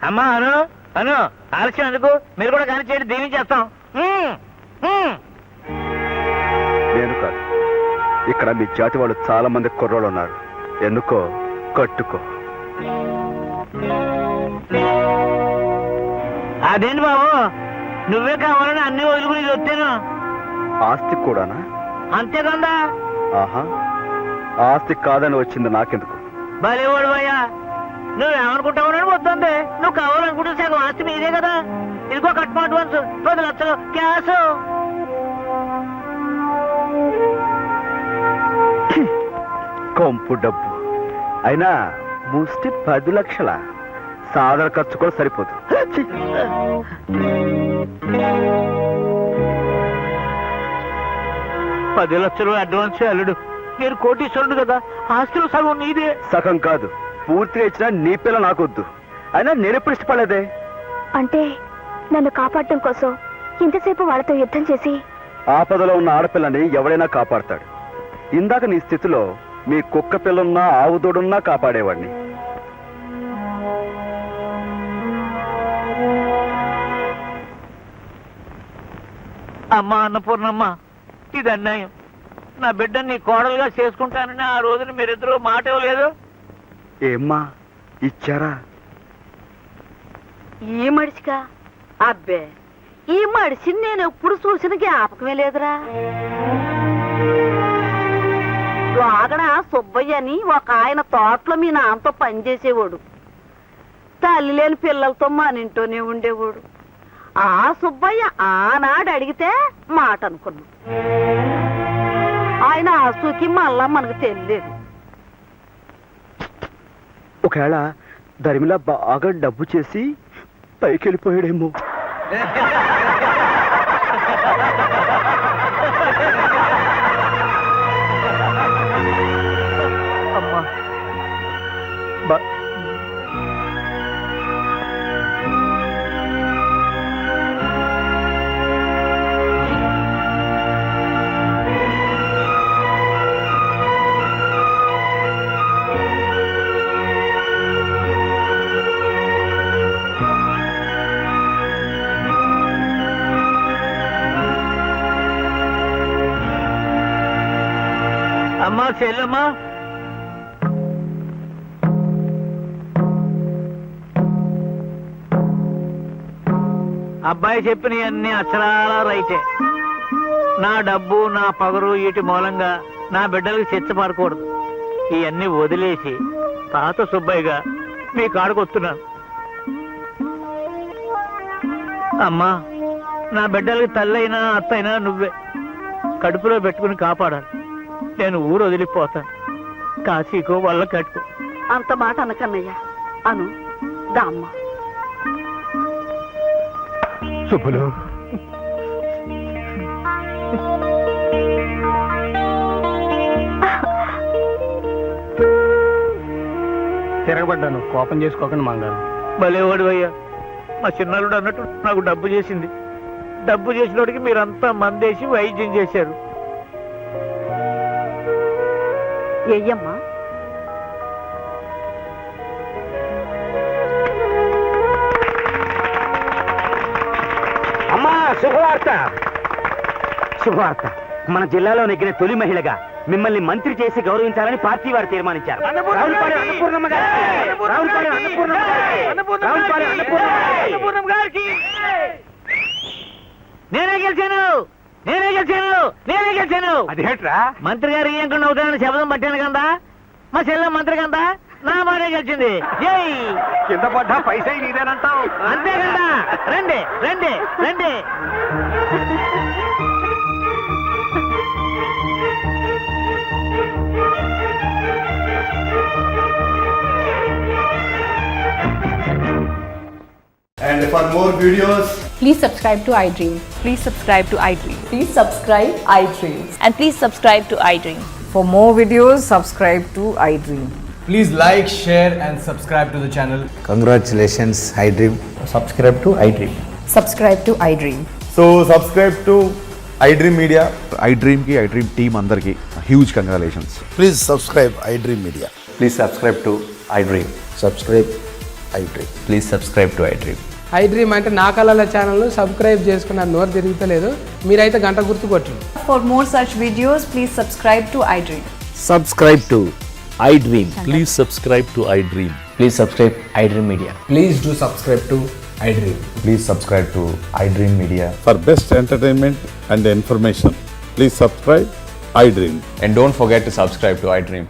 అమ్మా అను అను, ఆలస్యం ఎందుకు? మీరు కూడా కానీ చేయండి, దీవించేస్తాం. నేను కాదు, ఇక్కడ మీ జాతి వాళ్ళు చాలా మంది కుర్రోళ్ళు ఉన్నారు. ఎందుకో కట్టుకో. అదేంటి బాబు, నువ్వే కావాలని అన్ని వదులుకుని ఇది వచ్చాను. ఆస్తి కూడానా? అంతేకందా. ఆహా, ఆస్తి కాదని వచ్చింది నాకెందుకు? భలేవాడు భయ్యా, నువ్వేమనుకుంటావు వద్దంటే, నువ్వు కావాలనుకుంటే సగం ఆస్తి మీదే కదా. ఇదిగో కట్మ అడ్వాన్స్ 10 లక్షలు క్యాష్. కొంపు డబ్బు అయినా ముష్టి 10 లక్షల సాధారణ ఖర్చు కూడా సరిపోదు. ఛీ! 10 లక్షలు అడ్వాన్స్ అల్లుడు. మీరు కోటీశ్వరుడు కదా, ఆస్తులు సగం నీదే. సగం కాదు, పూర్తిగా ఇచ్చినా నీ పిల్ల నాకొద్దు. అయినా నేనెప్పుడు ఇష్టపడలేదే. అంటే నన్ను కాపాడటం కోసం ఇంతసేపు వాళ్ళతో యుద్ధం చేసి ఆపదలో ఉన్న ఆడపిల్లని ఎవడైనా కాపాడతాడు. ఇందాక నీ స్థితిలో మీ కుక్క పిల్లున్నా ఆవుదోడున్నా కాపాడేవాడిని. అమ్మా అన్నపూర్ణమ్మ, ఇది అన్యాయం. నా బిడ్డని నీ కోడలుగా చేసుకుంటానని ఆ రోజున మీరిద్దరూ మాట ఇవ్వలేదు. ఏమ్మా ఇచ్చారా? ఈ మడిచిగా? అబ్బే, ఈ మడిచిని నేను ఎప్పుడు చూసిన జ్ఞాపకమే లేదురా. లోగడ సుబ్బయ్య అని ఒక ఆయన తోటలో మీ నాన్నతో పనిచేసేవాడు. తల్లి లేని పిల్లలతో మన ఇంట్లోనే ఉండేవాడు. ఆ సుబ్బయ్య ఆనాడు అడిగితే మాట అనుకున్నాం. ఆయన ఆసుకి మళ్ళా మనకు తెలియదు. ఒకవేళ ధర్మిలా బాగా డబ్బు చేసి పైకి వెళ్ళిపోయాడేమో. అమ్మా అమ్మా చెల్లమ్మా, అబ్బాయి చెప్పినవన్నీ అక్షరాల రైతే. నా డబ్బు నా పగరు వీటి మూలంగా నా బిడ్డలకు చిచ్చపడకూడదు. ఇవన్నీ వదిలేసి తాత సుబ్బయ్యగా మీ కాడకొస్తున్నాను. అమ్మా, నా బిడ్డలకి తల్లైనా అత్తైనా నువ్వే కడుపులో పెట్టుకుని కాపాడాలి. నేను ఊరు వదిలిపోతాను. కాశీకో వల్ల కట్టుకో. అంత మాట అనకన్నయ్యా. అను దామ్మ. శుభులు తిరగబడ్డాను, కోపం చేసుకోకండి మంగారు. భలేవాడు అయ్యా. మా చిన్నారుడు అన్నట్టు నాకు డబ్బు చేసింది. డబ్బు చేసినోడికి మీరంతా మందేసి వైద్యం చేశారు. ఎయ్యమ్మా. అమ్మా శుభవార్త, శుభవార్త. మన జిల్లాలో నెగ్గిన తొలి మహిళగా మిమ్మల్ని మంత్రి చేసి గౌరవించాలని పార్టీ వారు తీర్మానించారు. రావులపాలెం అన్నపూర్ణమ్మ గారికి, రావులపాలెం అన్నపూర్ణమ్మ గారికి, రావులపాలెం అన్నపూర్ణమ్మ గారికి. నేనే గెలిచాను, నేనే గెలిచాను, నేనే గెలిచాను. అదేట్రా? మంత్రి గారు ఏం అవుతానని శబ్దం పట్టాను కదా. మా చెల్లె మంత్రి కదా, నా మాటే గెలిచింది. జై. కింద పడ్డా పైసా నీదేనంటావు. అంతే కదా. రండి రండి రండి. And for more videos, Please subscribe to iDream. Please subscribe to iDream. Please subscribe iDream. And please subscribe to iDream. For more videos, subscribe to iDream. please like, share and subscribe to the channel. Congratulations, iDream. Subscribe to iDream. Subscribe to iDream. So subscribe to iDream Media. iDream ki iDream team andarki huge congratulations. Please subscribe iDream Media. Please subscribe to iDream. Subscribe iDream. Please subscribe to iDream. iDream అంటే నా కళల ఛానల్ను subscribe చేసుకున్న నోరు తిరుగుతలేదు. మీరైతే గంట గుర్తు కొట్టండి. For more such videos, please subscribe to iDream. Subscribe to iDream. Please subscribe to iDream. Please subscribe iDream Media. Please do subscribe to iDream. Please subscribe to iDream Media. For best entertainment and information, please subscribe iDream. And don't forget to subscribe to iDream.